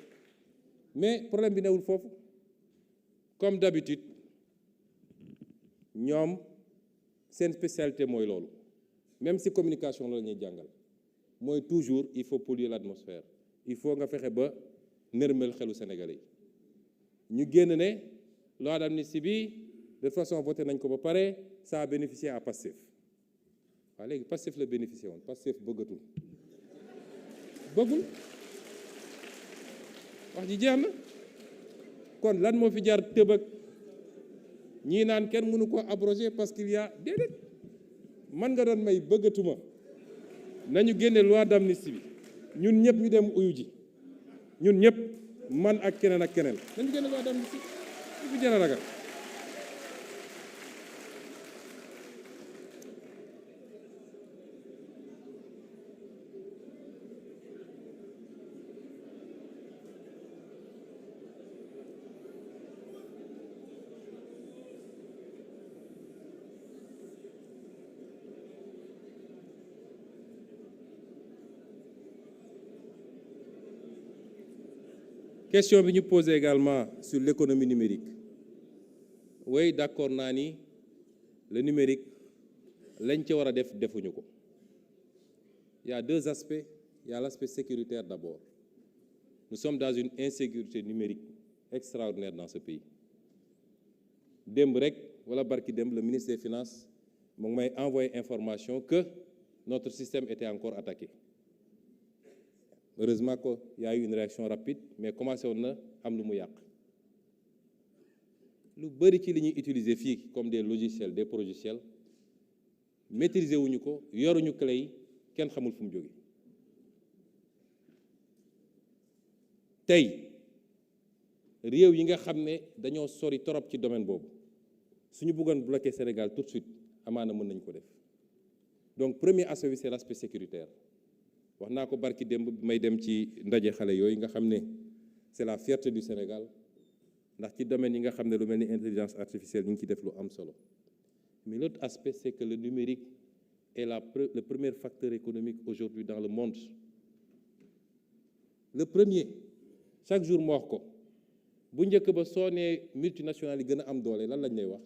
mais problème bi newul foofu. Comme d'habitude ñoom seen spécialité mooy loolu, même si communication la ñuy jàngal mooy toujours il faut polluer l'atmosphère, il faut nga fexe ba nërmel xelu Sénégalais yi ñu génn ne loi d'amnistie bi de toute façon voté nañ ko ba pare, ça a bénéficié à Pastef. waaw léegi Pastef la bénéficié woon, Pastef bëggatul bëggul wax ji jeex na. kon lan moo fi jaar tëb ak ñii naan kenn mënu ko abroger parce qu'il y a déedéet man nga doon may bëggatuma nañu génne loi d'amnistie bi ñun ñëpp ñu dem uyu ji ñun ñëpp man ak keneen nañu génne loi d'amnistie bi fi jëra ragal. Question bi ñu posé également sur l'économie numérique. Oui, d'accord naa ni le numérique lañ ca war a def defuñu ko. Il y a deux aspects. Il y a l'aspect sécuritaire d'abord. Nous sommes dans une insécurité numérique extraordinaire dans ce pays. Démb rek wala barki démb le ministre des Finances mu ngi may envoyé information que notre système était encore attaqué. Heureusement qu'il y a eu une réaction rapide, mais commencé woon na am lu mu yàq. Lu bëri ci li ñuy utiliser fii comme des logiciels, des progiciels maîtriser wuñu ko, yoruñu clé yi, kenn xamul fu mu jóge. Tey réew yi nga xam ne dañoo sori torop ci domaine boobu suñu bëggoon bloquer Sénégal tout de suite amaana mën nañ ko def. Donc premier aspect bi c'est l'aspect sécuritaire. wax naa ko barki démb bi may dem ci ndaje xale yooyu nga xam ne c'est la fierté du Sénégal ndax ci domaine yi nga xam ne lu mel ni intelligence artificielle ñu ngi ci def lu am solo. Mais l'autre aspect c'est que le numérique est le premier facteur économique aujourd'hui dans le monde. Le premier chaque jour moo wax ko bu njëkk ba soo nee multinationales yi gën a am doole lan lañ lay wax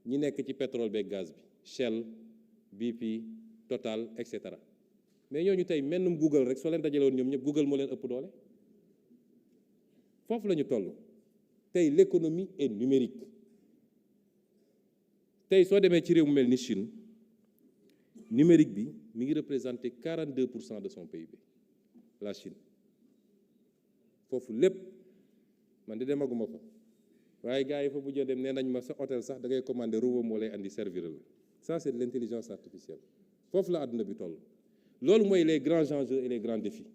ñi nekk ci pétrole beeg gaz bi Shell, BP, Total, etc. mais ñooñu tey mennum Google rek soo leen dajalewoon ñoom ñëpp Google moo leen ëpp doole foofu la ñu toll tey l'économie est numérique. tey soo demee ci réew mu mel ni Chine numérique bi mi ngi représenter 42% de son PIB la Chine foofu lépp man de demaguma fa waaye gars yi fa mujjee dem nee nañ ma sa hôtel sax da ngay commander robot moo lay andi servir la ça c'est de l'intelligence artificielle foofu la àdduna bi toll. loolu mooy les grands enjeux et les grands défis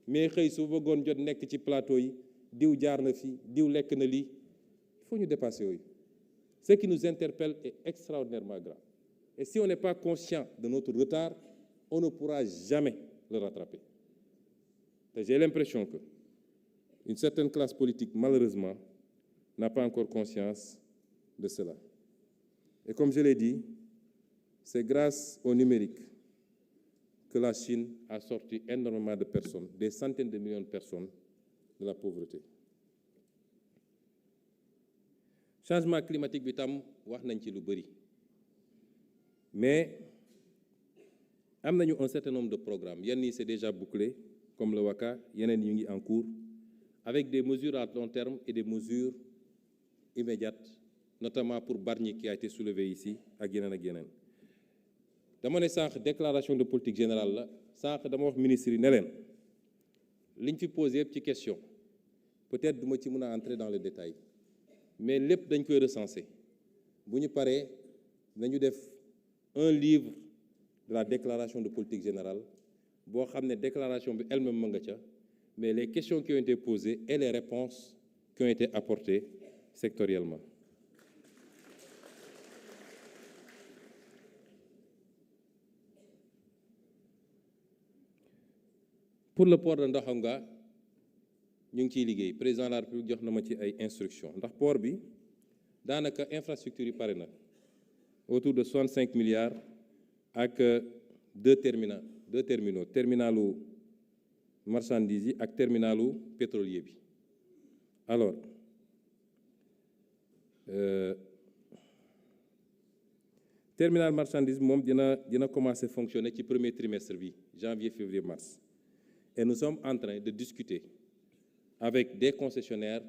mais xëy su bëggoon jot nekk ci plateau yi diw jaar na fi diw lekk na lii il faut ñu dépasser yooyu. Ce qui nous interpelle est extraordinairement grave et si on n'est pas conscient de notre retard on ne pourra jamais le rattraper. Et j'ai l'impression que une certaine classe politique malheureusement n'a pas encore conscience de cela. Et comme je l'ai dit, c'est grâce au numérique que la Chine a sorti énormément de personnes, des centaines de millions de personnes de la pauvreté. Changement climatique bi tam wax nañ ci lu bari mais am nañu un certain nombre de programmes yenn yi c'est déjà bouclé comme le WACA yeneen yu ngi en cours avec des mesures à long terme et des mesures immédiates notamment pour Bargny qui a été soulevé ici ak yeneen dama ne sànq déclaration de politique générale la sànq dama wax ministre yi ne leen liñ fi posé yëpp ci question peut-être duma ci mën a entrer dans le détail mais lépp dañ koy recenser bu ñu paree nañu def un livre de la déclaration de politique générale boo xam ne déclaration bi elle-même ma nga ca mais les questions qui ont été posées et les réponses qui ont été apportées sectoriellement. Pour le port de Ndaxonga ñu ngi ciy liggéey président de la République jox na ma ci ay instructions ndax port bi daanaka infrastructure yi pare na autour de 65 milliards ak deux terminaux terminalu marchandises yi ak terminalu pétrolier bi. Alors terminal marchandise moom dina commencer fonctionner ci premier trimestre bi, janvier, février, mars. Et nous sommes en train de discuter avec des concessionnaires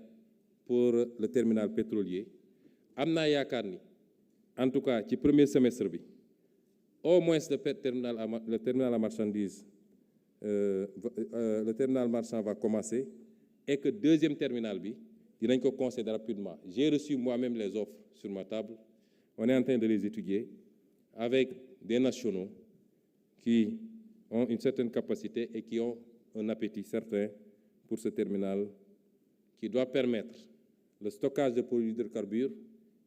pour le terminal pétrolier. Am naa yaakaar ni en tout cas ci premier semestre bi au moins le terminal à marchandise le terminal marchand va commencer et que deuxième terminal bi dinañ ko concéder rapidement. J'ai reçu moi-même les offres sur ma table. On est en train de les étudier avec des nationaux qui ont une certaine capacité et qui ont un appétit certain pour ce terminal qui doit permettre le stockage de produits d'hydrocarbures,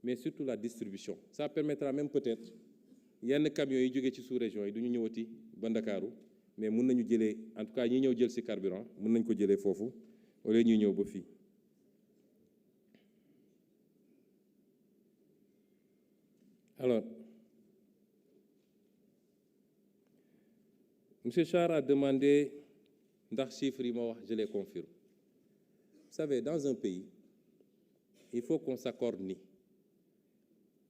mais surtout la distribution. Ça permettra même peut-être yenn camions yi jógee ci sous-région yi du ñu ñëwati ba Ndakaaru, mais mën nañu jëlee en tout cas ñi ñëw jël ci carburant mën nañu ko jëlee foofu au lieu ñuy ñëw ba fii. Alors, M. Char a demandé ndax chiffres yi ma wax, je les confirme. Vous savez, dans un pays, il faut qu'on s'accorde ni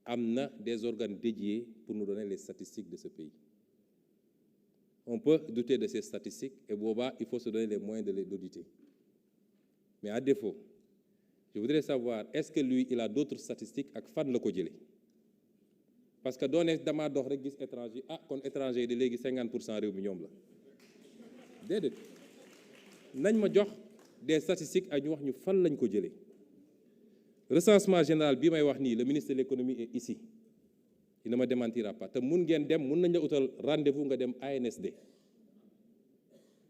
am na des organes dédiés pour nous donner les statistiques de ce pays. On peut douter de ces statistiques et boobaa il faut se donner les moyens de les auditer. Mais à défaut, je voudrais savoir est-ce que lui il a d'autres statistiques ak fan la ko jëlee. Parce que doone damaa dox rek gis étranger kon étranger yi de léegi 50% réew mi ñoom la déedéet nañ ma jox des statistiques ak ñu wax ñu fan lañ ko jëlee. Recensement général bi may wax nii le ministre de l'économie est ici il ne me démentira pas te mun ngeen dem mun nañ la utal rendez-vous nga dem ANSD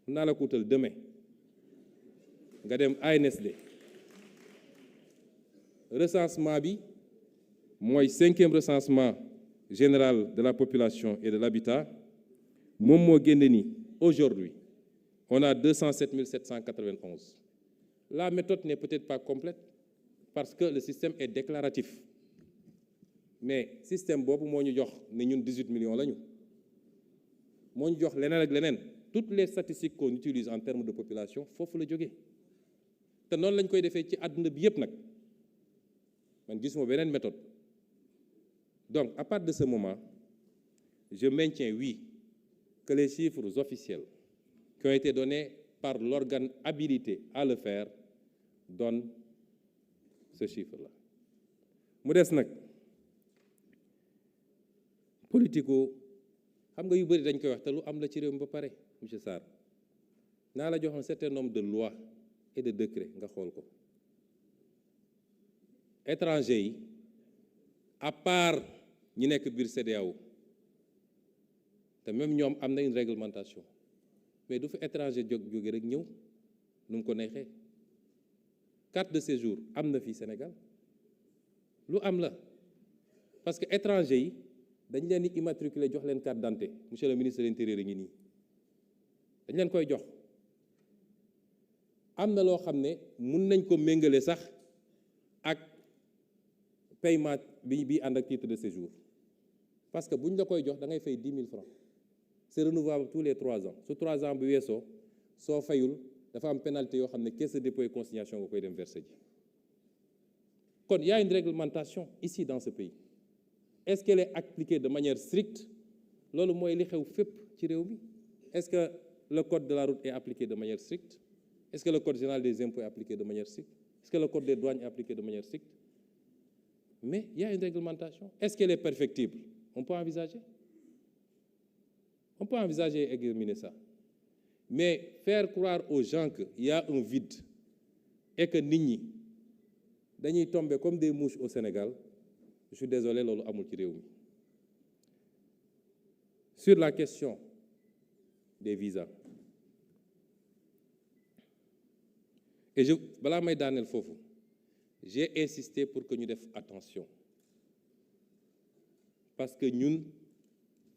mun naa la ko utal demain nga dem ANSD. Recensement bi mooy 5e recensement général de la population et de l'habitat moom moo génne ni aujourd'hui on a 207 791. La méthode n'est peut-être pas complète parce que le système est déclaratif mais système boobu moo ñu jox ne ñun 18 millions lañu moo ñu jox leneen ak leneen toutes les statistiques qu'on utilise en termes de population foofu la jógee te noonu lañ koy defee ci àdduna bi yépp nag man gisuma beneen méthode. Donc à partir de ce moment je maintiens oui que les chiffres officiels qui ont été donnés par l'organe habilité à le faire donnent ce chiffre-là. Mu des nag politico xam nga yu bëri dañ koy wax te lu am la ci réew mi ba pare monsieur Sarr naa la jox un certain nombre de lois et de décrets nga xool ko. Étrangers yi à part ñi nekk biir CEDEAO te même ñoom am na une réglementation mais du fi étranger jóge rek ñëw nu mu ko neexee. Carte de séjour am na fii Sénégal lu am la parce que étranger yi dañ leen di immatriculer jox leen carte d'identité monsieur le ministre de l'intérieur yi ngi nii dañ leen koy jox. Am na loo xam ne mun nañ ko méngale sax ak paiement bi ànd ak titre de séjour parce que bu ñu la koy jox da ngay fay 10 000 francs. C'est renouvelable tous les 3 ans su 3 ans bi weesoo soo fayul dafa am pénalité yoo xam ne caisse de dépôt et consignation nga koy dem verser ji. Kon y a une réglementation ici dans ce pays. Est-ce qu'elle est appliquée de manière stricte? Loolu mooy li xew fépp ci réew mi. Est-ce que le code de la route est appliqué de manière stricte? Est-ce que le code général des impôts est appliqué de manière stricte? Est-ce que le code des douanes est appliqué de manière stricte? Mais il y a une réglementation. Est-ce qu'elle est perfectible? On peut envisager. On peut envisager et examiner ça. Mais faire croire aux gens qu'il y a un vide et que nit ñi dañuy tomber comme des mouches au Sénégal, je suis désolé, loolu amul ci réew mi. Sur la question des visas. Et balaa may daaneel foofu, j'ai insisté pour que ñu def attention. Parce que ñun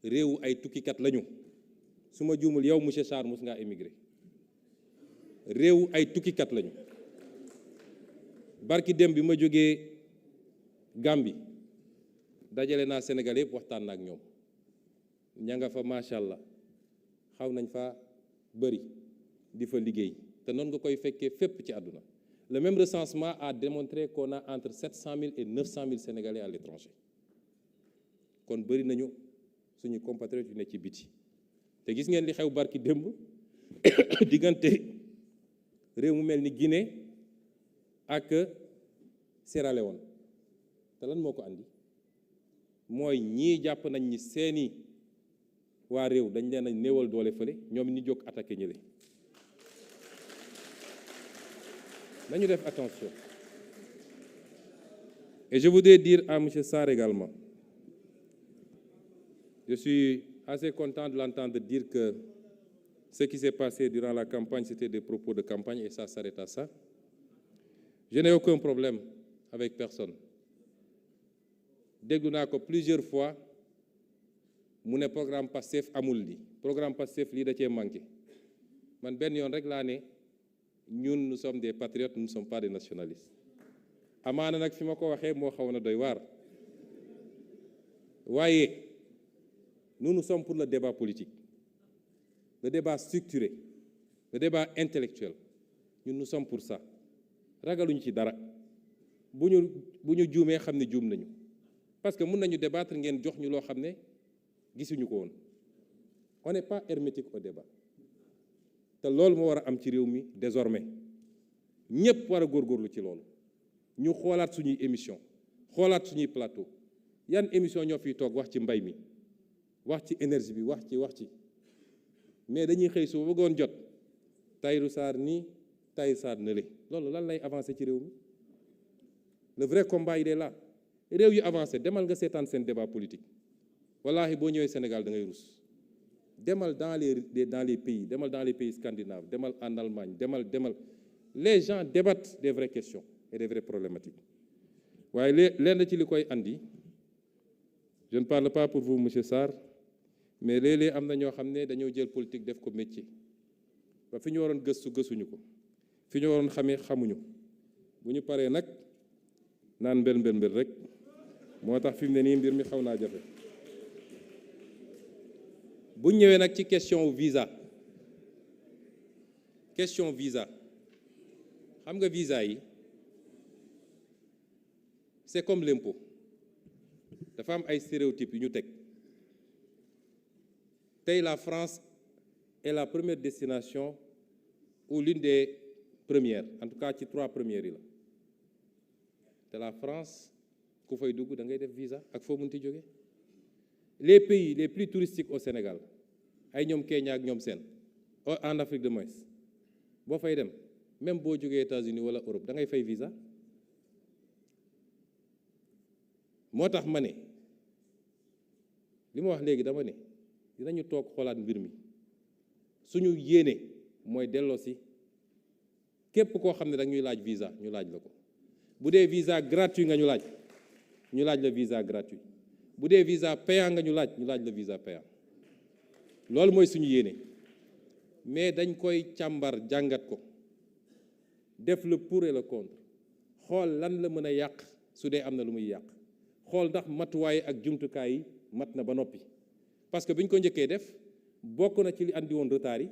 réewu ay tukkikat lañu. Su ma juumul yow monsieur Sarr mos ngaa émigré. Réewu ay tukkikat lañu. Barki dem bi ma jógee Gambie dajale naa Sénégal yëpp waxtaan na ak ñoom ña nga fa macha allah xaw nañ fa bëri di fa liggéey te noonu nga koy fekkee fépp ci àdduna. Le même recensement a démontré qu'on a entre 700 000 et 900 000 Sénégalais à l'étranger kon bëri nañu suñu compatriotes yu ne ci biti te gis ngeen li xew barki démb diggante réew mu mel ni Guinée ak Sierra Leone te lan moo ko andi mooy ñii jàpp nañ ni seeni waa réew dañ leen a néewal doole fële ñoom ni jóg attaqué ñële nañu def attention. Et je voudrais dire à M. Sarr également, je suis assez content de l'entendre dire que ce qui s'est passé durant la campagne, c'était des propos de campagne et ça s'arrête à ça. Je n'ai aucun problème avec personne. Déglu naa ko plusieurs fois mu ne programme Pastef amul li programme Pastef lii da cee manqué man benn yoon rek laa ne ñun nous sommes des patriotes, nous ne sommes pas des nationalistes. amaana nag fi ma ko waxee moo xaw na doy waar waaye nous sommes pour le débat politique, le débat structuré, le débat intellectuel. ñun nous sommes pour ça ragaluñu ci dara bu ñu juumee xam ne juum nañu parce que mun nañu débattre ngeen jox ñu loo xam ne gisuñu ko woon. On n'est pas hermétique au débat te loolu moo war a am ci réew mi désormais ñëpp war a góorgóorlu ci loolu ñu xoolaat suñuy émission xoolaat suñuy plateau yan émission ñoo fiy toog wax ci mbay mi wax ci énergie bi wax ci mais dañuy xëy su bëggoon jot Tahirou Sarr nii Tahirou Sarr nële loolu lan lay avancer ci réew mi. Le vrai combat il est là réew yu avancé demal nga seetaan seen débat politique wallahi boo ñëwee Sénégal da ngay rus. Demal dans les pays, demal dans les pays scandinaves, demal en Allemagne, demal. Les gens débattent des vraies questions et des vraies problématiques. waaye lenn ci li koy andi je ne parle pas pour vous monsieur Sarr mais léeg-léeg am na ñoo xam ne dañoo jël politique def ko métier ba fi ñu waroon gëstuñu ko fi ñu waroon xamuñu bu ñu paree nag naan mbel rek moo tax fi mu ne nii mbir mi xaw naa jafe. bu ñëwee nag ci question visa xam nga visa yi c'est comme l'impôt dafa am ay stéréotypes yu ñu teg tey la France est la première destination ou l'une des premières en tout cas ci 3 premières yi la te la France ku fay dugg da ngay def visa ak foo mënti jóge. Les pays les plus touristiques au Sénégal ay ñoom Kenya ak ñoom seen en Afrique de l'Ouest boo fay dem même boo jógee États-Unis wala Europe da ngay fay visa. moo tax ma ne li ma wax léegi dama ne dinañu toog xoolaat mbir mi suñu yéene mooy delloosi képp koo xam ne da ñuy laaj visa ñu laaj la ko bu dee visa gratuit nga ñu laaj la visa gratuit. bu dee visa payant nga ñu laaj la visa payant loolu mooy suñu yéene mais dañ koy càmbar jàngat ko def le pour et le contre xool lan la mën a yàq su dee am na lu muy yàq xool ndax matuwaay ak jumtukaay yi mat na ba noppi parce que bi ñu ko njëkkee def bokk na ci li andi woon retard yi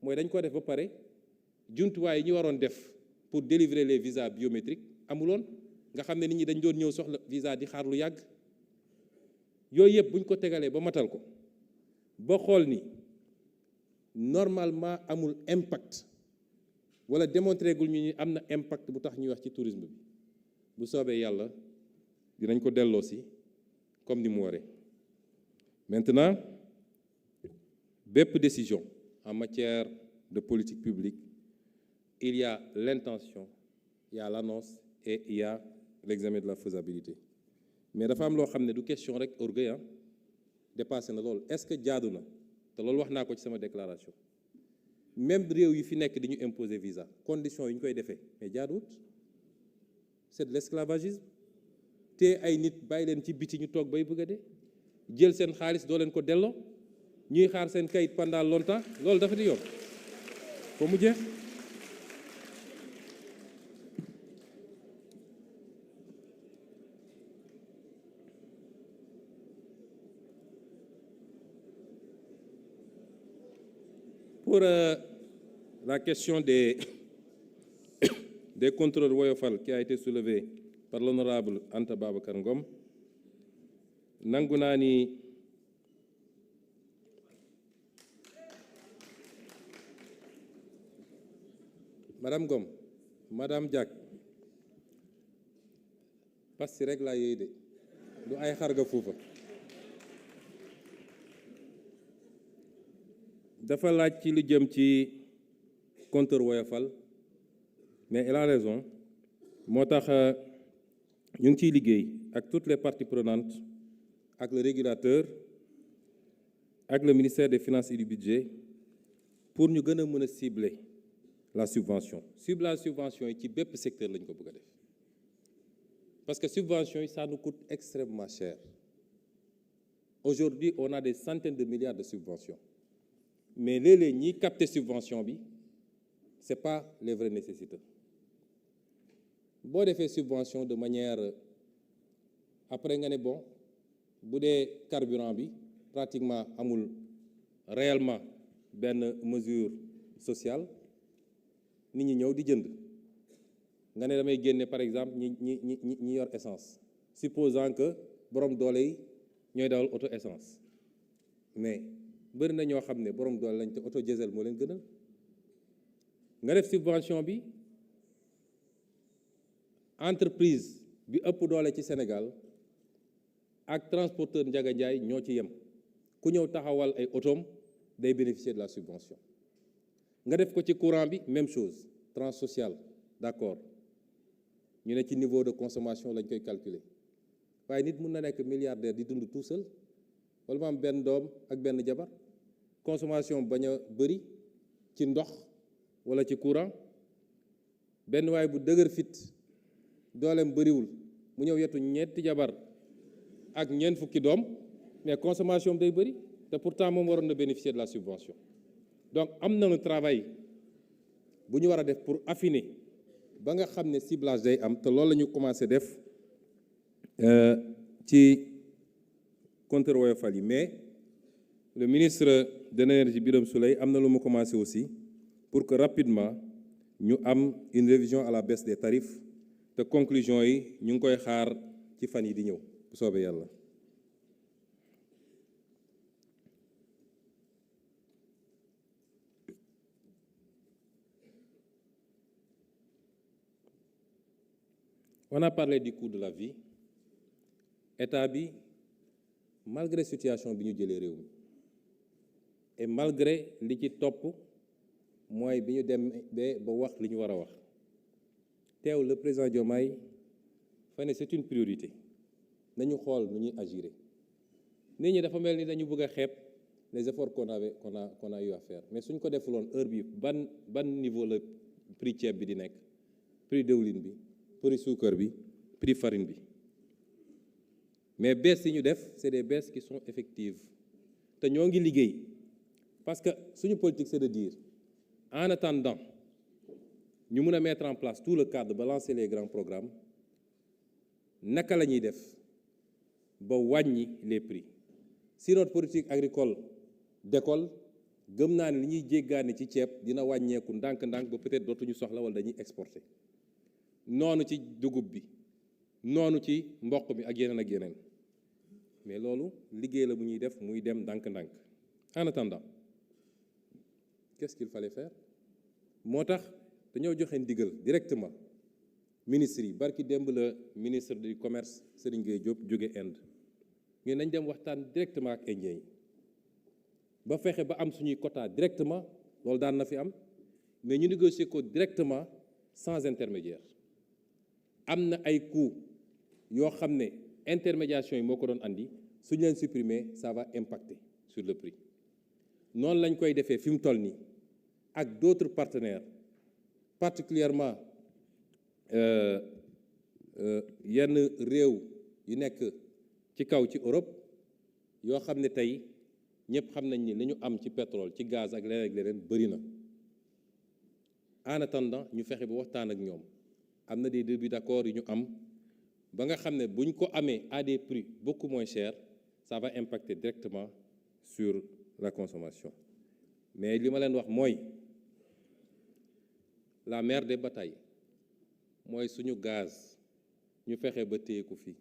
mooy dañ ko def ba pare jumtuwaay yi ñu waroon def pour délivrer les visas biométriques amuloon nga xam ne nit ñi dañ doon ñëw soxla visa di xaar lu yàgg. yooyu yëpp bu ñu ko tegalee ba matal ko ba xool ni normalement amul impact wala démontré gul ñu ni am na impact bu tax ñuy wax ci tourisme bi bu soobee yàlla dinañ ko delloo si comme ni mu waree. Maintenant bépp décision en matière de politique publique il y a l'intention, il y a l'annonce et il y a l'examen de la faisabilité. mais dafa am loo xam ne du question rek orgueil dépassé na loolu est-ce que jaadu na te loolu wax naa ko ci sama déclaration même réew yi fi nekk di ñu imposer visa conditions yi ñu koy defee mais jaaduwut c'est de l'esclavagisme te ay nit bàyyi leen ci biti ñu toog bay bëgg a dee jël seen xaalis doo leen ko delloo ñuy xaar seen kayit pendant longtemps loolu dafa di yoon foo mu jeex. pour la question des contrôles Woyofal qui a été soulevée par l'honorable Anta Babacar Ngom, nangu naa ni Madame Ngom, Madame Diack, parce que rek laa yéey de du ay xarga fuufa dafa laaj ci lu jëm ci compteur Woyofal, mais elle a raison moo tax ñu ngi ciy liggéey ak toutes les parties prenantes, ak le régulateur, ak le ministère des Finances et du Budget, pour ñu gën a mën a cibler la subvention. La subvention yi ci bépp secteur lañ ko bëgg a def parce que subvention yi ça nous coûte extrêmement cher. Aujourd'hui on a des centaines de milliards de subventions, mais léeg-léeg ñiy capter subvention bi c'est pas les vraies nécessités. Boo defee subvention de manière après nga ne bon bu dee carburant bi pratiquement amul réellement benn mesure sociale, nit ñi ñëw di jënd nga ne damay génne par exemple ñi yor essence, supposant que borom doole yi ñooy dawal auto essence, mais bëri na ñoo xam ne borom doole lañ te auto diesel moo leen gënal. nga def subvention bi entreprise bi ëpp doole ci Sénégal ak transporteur Ndiaga Ndiaye ñoo ci yem, ku ñëw taxawal ay otoom day bénéficier de la subvention. nga def ko ci courant bi même chose, tranche sociale d'accord, ñu ne ci niveau de consommation lañ koy calculer, waaye nit mun na nekk milliardaire di dund tout seul wala mu am benn doom ak benn jabar, consommation bañ a bëri ci ndox wala ci courant. benn waay bu dëgër fit dooleem bëriwul mu ñëw yetu ñetti jabar ak ñeent fukki doom, mais consommation day bëri te pourtant moom waroon na bénéficier de la subvention. Donc am na un travail bu ñu war a def pour affiner ba nga xam ne ciblage day am, te loolu la ñu commencé def ci compteur Woyofal yi. Mais le ministre de l'énergie Birame Souleye am na lu mu commencé aussi pour que rapidement ñu am une révision à la baisse des tarifs, te conclusion yi ñu ngi koy xaar ci fan yi di ñëw bu soobee yàlla. On a parlé du coût de la vie. État bi malgré situation bi ñu jëlee réew mi et malgré li ci topp mooy bi ñu dem ba wax li ñu war a wax, teew le président Diomaye fa ne c'est une priorité, nañu xool nu ñuy agir. nit ñi dafa mel ni dañu bëgg a xeeb les efforts qu'on a eu à faire, mais suñ ko defuloon heure bi ban niveau la prix ceeb bi di nekk, prix diwlin bi, prix suukar bi, prix farine bi. mais baisse yi ñu def c'est des baisses qui sont effectives te ñoo ngi liggéey, parce que suñu politique c'est de dire en attendant ñu mun a mettre en place tout le cadre ba lancer les grands programmes, naka la ñuy def ba wàññi les prix. Si notre politique agricole décolle, gëm naa ne li ñuy jéggaani ci ceeb dina wàññeeku ndànk-ndànk ba peut-être dootuñu soxla wala dañuy exporter. noonu ci dugub bi, noonu ci mboq mi ak yeneen ak yeneen, mais loolu liggéey la bu ñuy def muy dem ndànk-ndànk. En attendant, qu'est-ce qu'il fallait faire? moo tax dañoo joxe ndigal directement ministre yi. barki démb la ministre du commerce Serigne Gueye Diop jóge Inde, mais nañ dem waxtaan directement ak Indien yi ba fexe ba am suñuy quota directement, loolu daan na fi am, mais ñu négocier ko directement sans intermédiaire. am na ay coûts yoo xam ne intermédiation yi moo ko doon andi, suñu leen supprimer ça va impacter sur le prix. noonu lañ koy defee fi mu toll nii ak d'autres partenaires, particulièrement yenn réew yu nekk ci kaw ci Europe yoo xam ne tey ñëpp xam nañ ni li ñu am ci pétrole, ci gaz ak leneen ak leneen bëri na. En attendant ñu fexe ba waxtaan ak ñoom, am na des débuts d'accord yu ñu am ba nga xam ne buñ ko amee à des prix beaucoup moins chers, ça va impacter directement sur la consommation. mais li ma leen wax mooy la mère des batailles mooy suñu gaz ñu fexe ba téye ko fii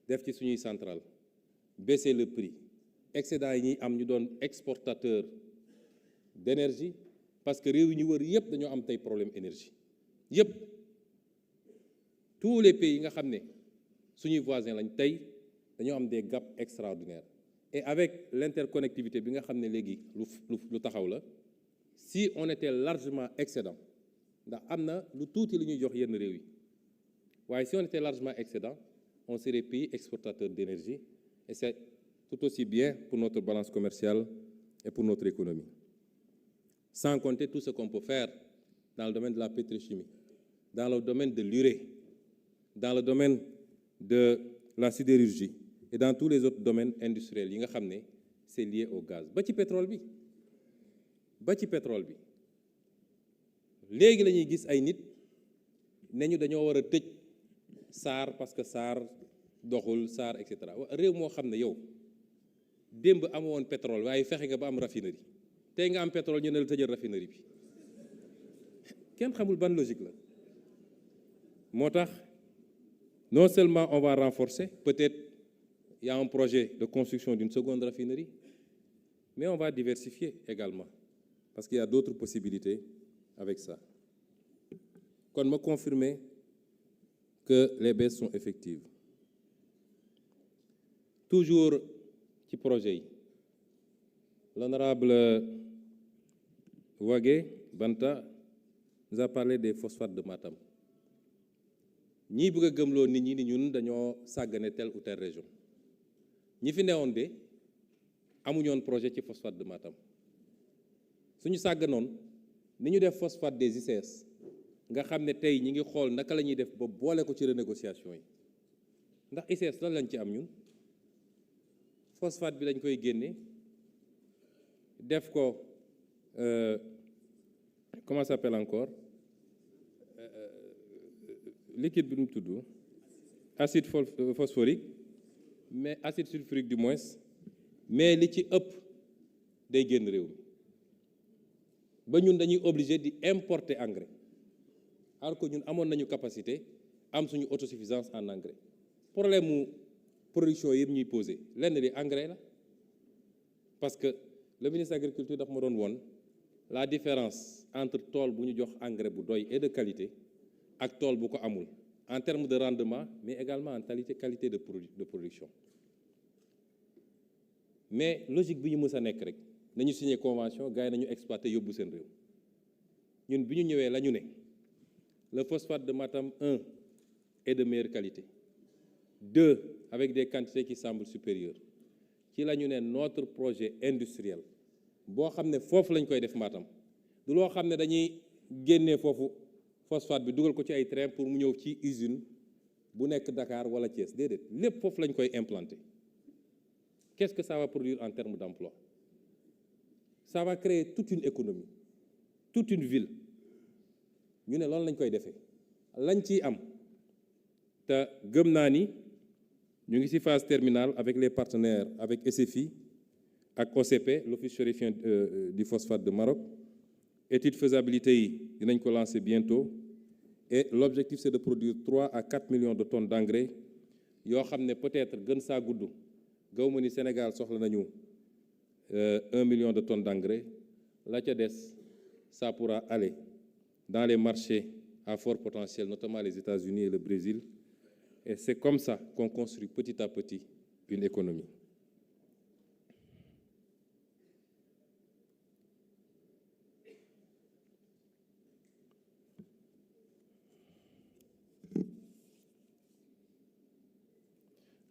def ci suñuy centrale baisser le prix excédent yi ñuy am ñu doon exportateur d'énergie parce que réew yi ñu wër yépp dañoo am tey problème énergie yépp tous les pays yi nga xam ne suñuy voisins lañ tey dañoo am des gaps extraordinaires et avec l'interconnectivité bi nga xam ne léegi lu taxaw la si on était largement excédent ndax am na lu tuuti li ñuy jox yenn réew yi waaye si on était largement excédent on serait pays exportateur d'énergie et c'est tout aussi bien pour notre balance commerciale et pour notre économie. Sans compter tout ce qu'on peut faire dans le domaine de la pétrochimie, dans le domaine de l'urée, dans le domaine de la sidérurgie et dans tous les autres domaines industriels yi nga xam ne c'est lié au gaz ba ci pétrole bi léegi la ñuy gis ay nit ne ñu dañoo war a tëj SAR parce que SAR doxul SAR et cetera réew moo xam ne yow démb amoon pétrole waaye fexe nga ba am raffinerie tey nga am pétrole ñu ne la tëjal raffinerie bi kenn xamul ban logique la moo tax non seulement on va renforcer, peut-être il y a un projet de construction d'une seconde raffinerie, mais on va diversifier également parce qu'il y a d'autres possibilités avec ça. Kon ma confirmer que les baisses sont effectives. Toujours ci projet yi l'honorable Wagué Banta nous a parlé des phosphates de Matam. ñii bëgg a gëmloo nit ñi ni ñun dañoo sàggane telle ou telle région ñi fi newoon de amuñoon projet ci phosphate de Matam suñu sàgganoon ni ñu def phosphate des ICS nga xam ne tey ñi ngi xool naka la ñuy def ba boole ko ci renégociation yi ndax ICS lan lañ ci am ñun phosphate bi lañ koy génne def ko comment ça s'appelle encore liquide bi nu mu tudd acide phosphorique mais acide sulfurique du moins mais li ci ëpp day génn réew mi ba ñun dañuy obligé di importer engrais alors que ñun amoon nañu capacité am suñu autosuffisance en engrais problème mu production yëpp ñuy posé lenn li engrais la parce que le ministre de l'Agriculture daf ma doon woon la différence entre tool bu ñu jox engrais bu doy et de qualité ak tool bu ko amul en termes de rendement mais également en qualité de production mais logique bi ñu mës a nekk rek nañu signé convention gars yi nañu exploité yóbbu seen réew ñun bi ñu ñëwee la ñu ne le phosphate de Matam 1 est de meilleure qualité 2 avec des quantités qui semblent supérieures ci la ñu ne notre projet industriel boo xam ne foofu lañ koy def Matam du loo xam ne dañuy génnee foofu phosphate bi dugal ko ci ay train pour mu ñëw ci usine bu nekk Dakar wala Thiès déedéet lépp foofu lañ koy implanter qu'est-ce que ça va produire en termes d'emploi ça va créer toute une économie toute une ville ñu ne loolu lañ koy defee lañ ciy am te gëm naa ni ñu ngi ci phase terminale avec les partenaires avec SFI ak OCP l'office chérifien du phosphate de Maroc étude faisabilité yi dinañ ko lancer bientôt et l'objectif c'est de produire 3 à 4 millions de tonnes d'engrais yoo xam ne peut-être gën saa gudd gaw ma ni Sénégal soxla nañu 1 million de tonnes d'engrais la ca des ça pourra aller dans les marchés à fort potentiel notamment les États-Unis et le Brésil et c'est comme ça qu'on construit petit à petit une économie.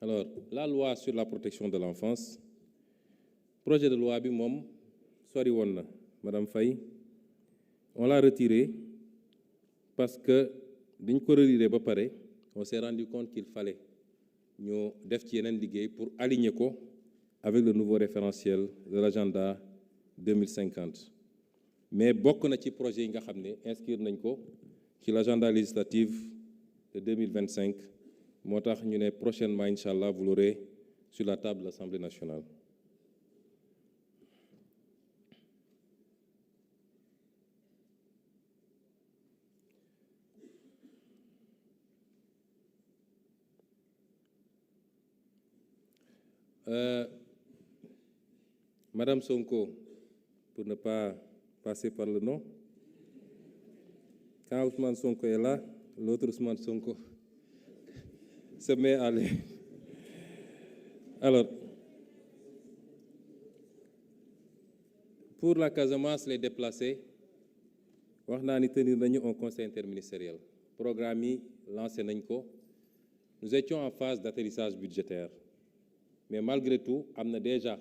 Alors, la loi sur la protection de l'enfance, projet de loi bi moom sori woon na Madame Faye on l'a retiré parce que biñ ko relire ba pare on s'est rendu compte qu'il fallait ñu def ci yeneen liggéey pour aligner ko avec le nouveau référentiel de l'agenda 2050 mais bokk na ci projet yi nga xam ne inscrire nañ ko ci l'agenda législatif de 2025 moo tax ñu ne prochainement incha allah vous l'aurez sur la table de l'Assemblée nationale. Madame Sonko, pour ne pas passer par le nom, quand Ousmane Sonko est là, l'autre Ousmane Sonko se met à aller. Alors, pour la Casamance, les déplacés, wax naa ni tenir nañu un conseil interministériel. Programme yi lancé nañ ko. Nous étions en phase d'atterrissage budgétaire. Mais malgré tout, am na déjà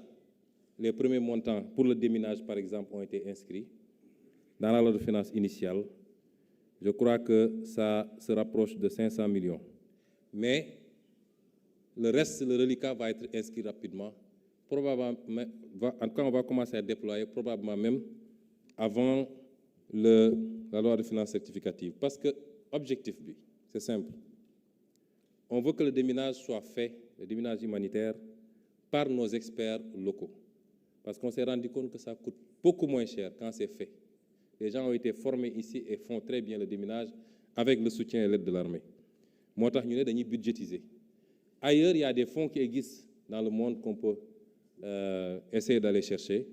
les premiers montants pour le déminage, par exemple, ont été inscrits dans la loi de finances initiale. Je crois que ça se rapproche de 500 millions. Mais le reste, le reliquat va être inscrit rapidement. Probablement, en tout cas, on va commencer à déployer probablement même avant la loi de finances rectificative. Parce que l'objectif, c'est simple. On veut que le déminage soit fait, le déminage humanitaire, par nos experts locaux. Parce qu'on s'est rendu compte que ça coûte beaucoup moins cher quand c'est fait. Les gens ont été formés ici et font très bien le déminage avec le soutien et l'aide de l'armée. Moo tax ñu ne dañuy budgétiser. Ailleurs, il y a des fonds qui existent dans le monde qu'on peut essayer d'aller chercher.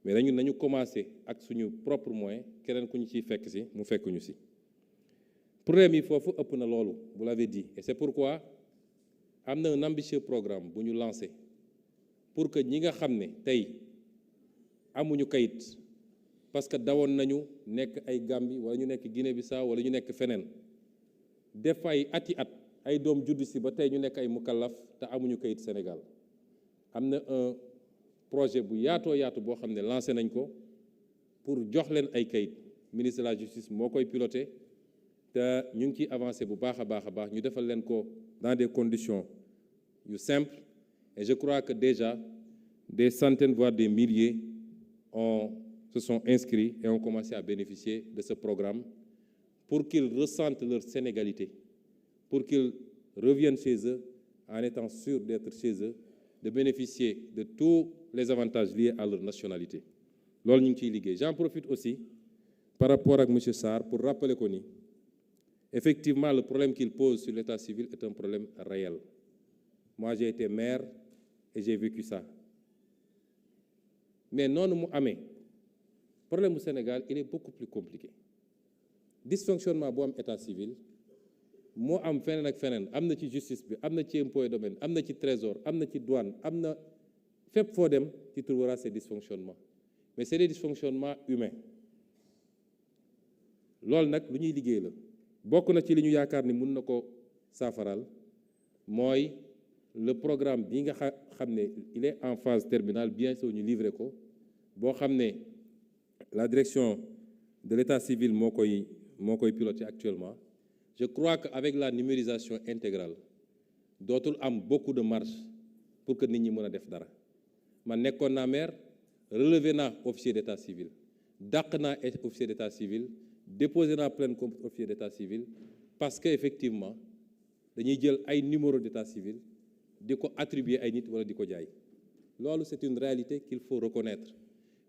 Mais dañu nañu commencer ak suñu propre moyen keneen ku ñu ciy fekk si mu fekk ñu si. Problème yi foofu ëpp na loolu, vous l'avez dit. Et c'est pourquoi am na un ambitieux programme bu ñu lancé pour que ñi nga xam ne tey amuñu kayit parce que dawoon nañu nekk ay Gambie wala ñu nekk Guinée-Bissau wala ñu nekk feneen def ay ati at ay doom juddu si ba tey ñu nekk ay mukallaf te amuñu kayit Sénégal. Am na un projet bu yaatoo yaatu boo xam ne lancé nañ ko pour jox leen ay kayit ministre de la justice moo koy piloté te ñu ngi ciy avancé bu baax a baax ñu defal leen ko dans des conditions yu simples et je crois que déjà des centaines voire des milliers se sont inscrits et ont commencé à bénéficier de ce programme pour qu'ils ressentent leur sénégalité, pour qu'ils reviennent chez eux en étant sûrs d'être chez eux, de bénéficier de tous les avantages liés à leur nationalité. Loolu ñu ngi ciy liggéey. J'en profite aussi par rapport ak monsieur Sarr pour rappeler ko ni effectivement le problème qu'il pose sur l'état civil est un problème réel. Moi j'ai été maire et j'ai vécu ça. Mais noonu mu amee problème au Sénégal il est beaucoup plus compliqué. Dysfonctionnement bu am état civil moo am feneen ak feneen am na ci justice bi am na ci impôt et domaine am na ci trésor am na ci douane am na fépp foo dem tu trouveras ces dysfonctionnements mais c'est des dysfonctionnements humains loolu nag lu ñuy liggéey la bokk na ci li ñu yaakaar ni mën na ko saafaral mooy le programme bi nga xam ne il est en phase terminale bien sûr ñu livré ko boo xam ne la direction de l'état civil moo koy piloter actuellement. Je crois qu'avec la numérisation intégrale dootul am beaucoup de marge pour que nit ñi mën a def dara man nekkoon naa maire relevé naa officier d'état civil dàq naa officier d'état civil déposé naa plainte contre officier d'état civil parce que effectivement dañuy jël ay numéro d'état civil di ko attribuer ay nit wala di ko jaay loolu c'est une réalité qu'il faut reconnaître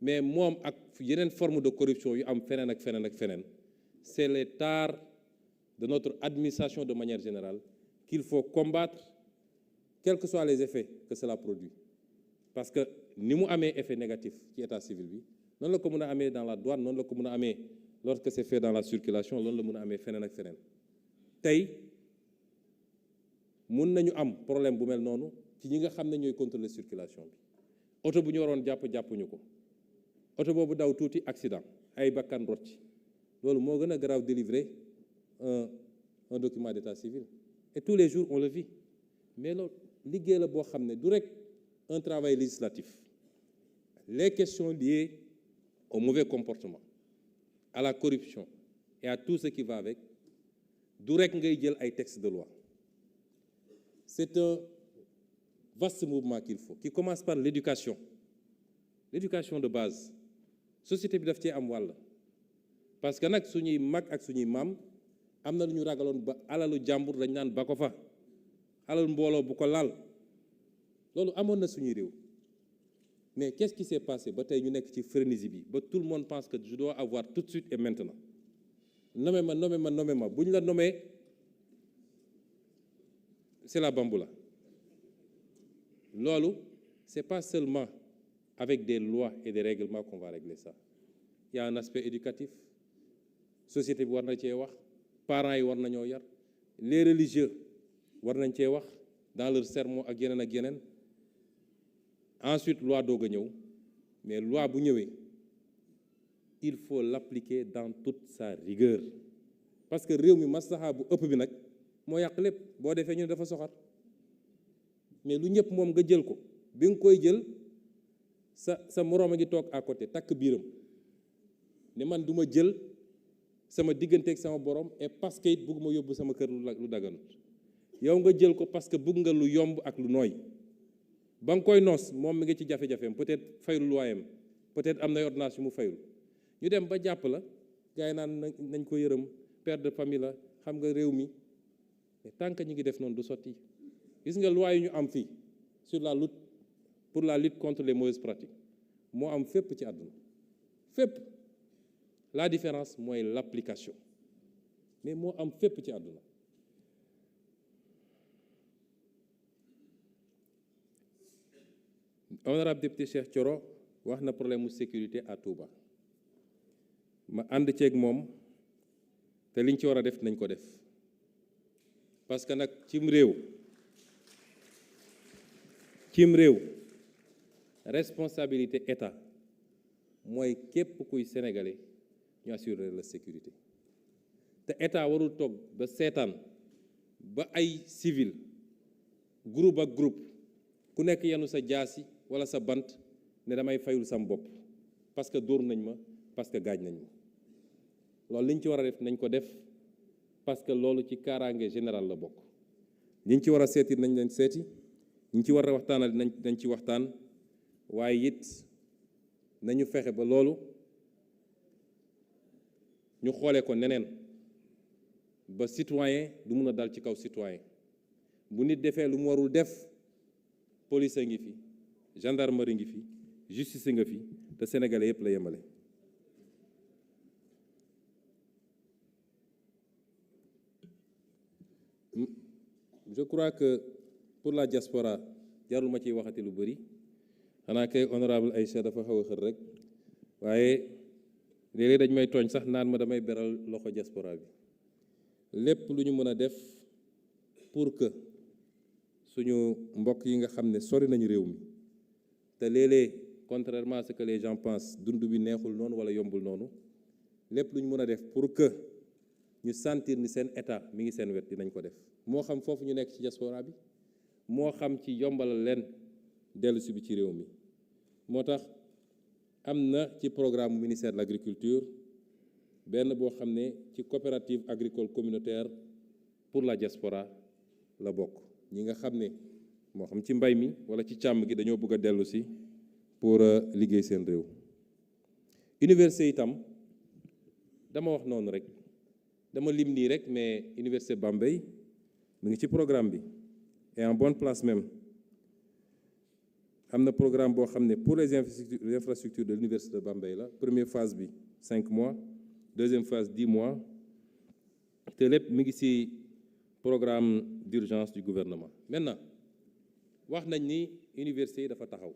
mais moom ak yeneen forme de corruption yu am feneen ak feneen ak feneen c'est les tares de notre administration de manière générale qu'il faut combattre quels que soient les effets que cela produit parce que ni mu amee effet négatif ci état civil bi noonu la ko mën a amee dans la douane noonu la ko mën a amee lorsque c'est fait dans la circulation loolu la mën a amee feneen ak feneen tey mun nañu am problème bu mel noonu ci ñi nga xam ne ñooy contrôler circulation bi oto bu ñu waroon jàppuñu ko oto boobu daw tuuti accident ay bakkan rocc loolu moo gën a garaaw délivrer un document d'état civil et tous les jours on le vit mais loolu liggéey la boo xam ne du rek un travail législatif les questions liées au mauvais comportement à la corruption et à tout ce qui va avec du rek ngay jël ay textes de loi c'est un vaste mouvement qu'il faut qui commence par l'éducation de base société bi daf cee am wàll parce que nag suñuy mag ak suñuy maam am na lu ñu ragaloon ba alalu jàmbur dañ naan ba ko fa alalu mbooloo bu ko laal loolu amoon na suñuy réew mais qu'est-ce qui s'est passé ba tey ñu nekk ci frénésie bi ba tout le monde pense que je dois avoir tout de suite et maintenant nommé ma bu ñu la nommé c'est la bamboula loolu c'est pas seulement avec des lois et des règlements qu'on va régler ça. Il y a un aspect éducatif. Société bi war na cee wax, parents yi war nañoo yar, les religieux war nañ cee wax dans leur sermon ak yeneen. Ensuite loi doog a ñëw, mais loi bu ñëwee il faut l'appliquer dans toute sa rigueur, parce que réew mi maslaha bu ëpp bi nag moo yàq lépp. boo defee ñu ne dafa soxar, mais lu ñëpp moom nga jël ko, bi nga koy jël sa moroom a ngi toog à côté takk biiram ne man duma jël sama digganteeg sama borom, et parce que it bëgg ma yóbbu sama kër lu daganut. yow nga jël ko parce que bëgg nga lu yomb ak lu nooy. ba nga koy noos moom mi ngi ci jafe-jafeem, peut-être fayul loyam, peut-être am na ordonnance yu mu fayul. ñu dem ba jàpp la, gars yi naan nañ ko yërëm, père de famille la, xam nga réew mi. mais tant que ñu ngi def noonu du sotti. gis nga loi yi ñu am fii sur la lutte pour la lutte contre les mauvaises pratiques moo am fépp ci àdduna fépp. La différence mooy l'application, mais moo am fépp ci àdduna. Honorable député Cheikh Thioro wax na problème mu sécurité à Touba. ma ànd ceeg moom te liñ ci war a def nañ ko def, parce que nag cim réew responsabilité état mooy képp kuy sénégalais ñu assurer la sécurité. te état warul toog ba seetaan ba ay civil groupe ak groupe ku nekk yenu sa jaasi wala sa bant ne damay fayul sam bopp parce que dóor nañ ma, parce que gaañ nañ ma. loolu liñ ci war a def nañ ko def, parce que loolu ci kaaraange général la bokk. ñiñ ci war a seeti nañ leen seeti, ñi ci war a waxtaanal nañ ci waxtaan, waaye it nañu fexe ba loolu ñu xoolee ko neneen ba citoyen du mun a dal ci kaw citoyen. bu nit defee lu mu warul def, police a ngi fi, gendarmerie ngi fi, justice nga fi, te sénégalais yépp la yemale. Je crois que pour la diaspora jarul ma ciy waxati lu bëri, xanaa kay honorable Aïcha dafa xaw a xër rek, waaye léeg-léeg dañ may tooñ sax naan ma damay beral loxo diaspora bi. lépp lu ñu mën a def pour que suñu mbokk yi nga xam ne sori nañu réew mi te léeg-léeg contrairement à ce que les gens pensent dund bi neexul noonu wala yombul noonu, lépp lu ñu mën a def pour que ñu sentir ni seen état mi ngi seen wet dinañ ko def. moo xam foofu ñu nekk ci diaspora bi, moo xam ci yombalal leen dellu si bi ci réew mi. moo tax am na ci programme ministère de l'agriculture benn boo xam ne ci coopérative agricole communautaire pour la diaspora la bokk. ñi nga xam ne moo xam ci mbay mi wala ci càmm gi dañoo bëgg a dellu si pour liggéey seen réew. université itam dama wax noonu rek, dama lim nii rek, mais université Bambey mu ngi ci programme bi et en bonne place même. am na programme boo xam ne pour les infrastructures de l'université de Bambey la. Première phase bi 5 mois, deuxième phase 10 mois, te lépp mi ngi ci programme d'urgence du gouvernement. Maintenant wax nañ ni université yi dafa taxaw.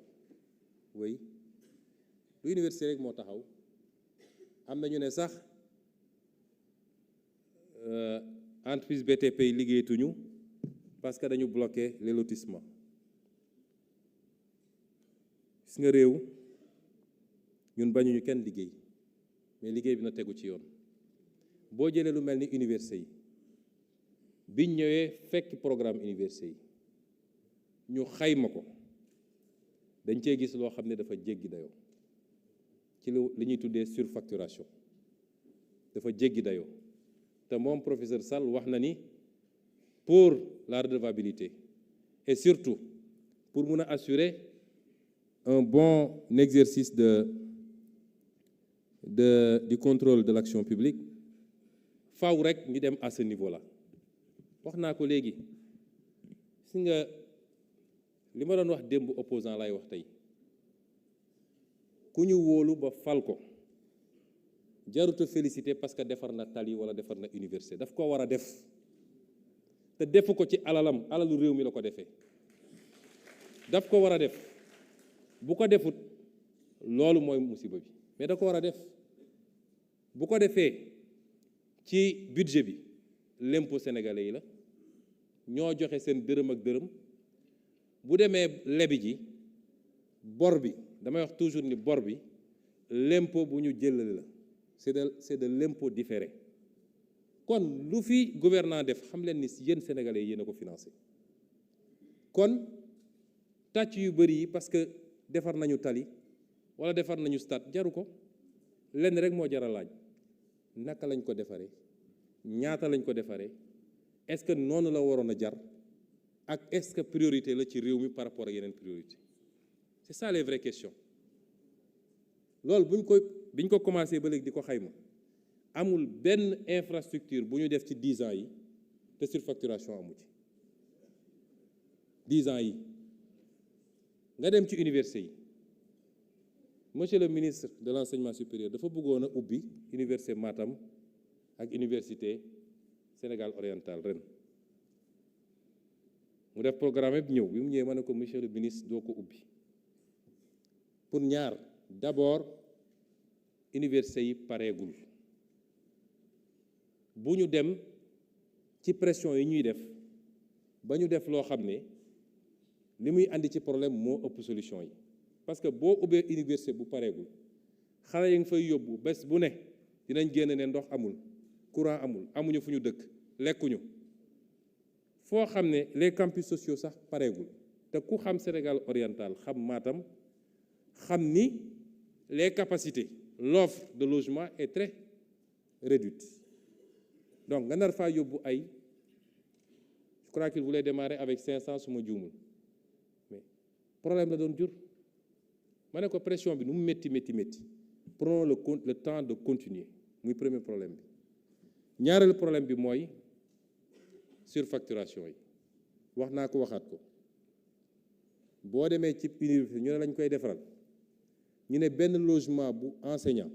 oui, lu université rek moo taxaw. am na ñu ne sax entreprise BTP yi liggéeyatuñu parce que dañu bloqué les lotissements. gis nga réew ñun bañuñu kenn liggéey, mais liggéey bi na tegu ci yoon. boo jëlee lu mel ni université yi biñ ñëwee fekk programme université yi ñu xayma ko, dañ cee gis loo xam ne dafa jéggi dayoo ci li ñuy tuddee surfacturation. dafa jéggi dayoo te moom professeur Sall wax na ni pour la redevabilité et surtout pour mun a assurer un bon exercice du contrôle de l'action publique, faaw rek ñu dem à ce niveau-là. wax naa ko léegi, si nga li ma doon wax démb opposant lay wax tey. ku ñu wóolu ba fal ko jaruta félicité parce que defar na tali wala defar na université, daf ko war a def te defu ko ci alalam, alalu réew mi la ko defee. daf ko war a def bu ko defut loolu mooy musiba bi mais da ko war a def bu ko defee ci budget bi l'impôt sénégalais yi la ñoo joxe seen dërëm ak dërëm bu demee lebi ji bor bi damay wax toujours ni bor bi l'impôt bu ñu jëlale la c'est de l'impôt différé kon lu fi gouvernement def xam leen ni yéen sénégalais yéen a ko financé kon tàcc yu bëri yi parce que defar nañu tali wala defar nañu stade jaru ko lenn rek moo jar a laaj naka lañ ko defaree ñaata lañ ko defaree est-ce que noonu la waroon a jar ak est-ce que priorité la ci réew mi par rapport ak yeneen priorité c'est ça les vraies questions loolu biñ ko commencé ba léegi di ko xayma amul benn infrastructure bu ñu def ci 10 ans yi te surfacturation amu ci 10 ans yi nga dem ci université yi monsieur le ministre de l'enseignement supérieur dafa bëggoon a ubbi université Matam ak université Sénégal oriental ren mu def programme bi ñëw bi mu ñëwee ma ne ko monsieur le ministre doo ko ubbi pour ñaar d'abord université yi pareegul bu ñu dem ci pression yi ñuy def ba ñu def loo xam ne li muy andi ci problème moo ëpp solution yi parce que boo ubbee université bu pareegul xale yi nga fay yóbbu bés bu ne dinañ génn ne ndox amul courant amul amuñu fu ñu dëkk lekkuñu foo xam ne les campus sociaux sax pareegul te ku xam Sénégal oriental xam Matam xam ni les capacités l'offre de logement est très réduite donc nga nar faa yóbbu ay je crois qu'il voulait démarrer avec 500 su ma juumul mais problème la doon jur ma ne ko pression bi nu mu métti prenons le temps de continuer muy premier problème bi ñaareelu problème bi mooy surfacturation yi wax naa ko waxaat ko boo demee ci université ñu ne lañ koy defaral ñu ne benn logement bu enseignant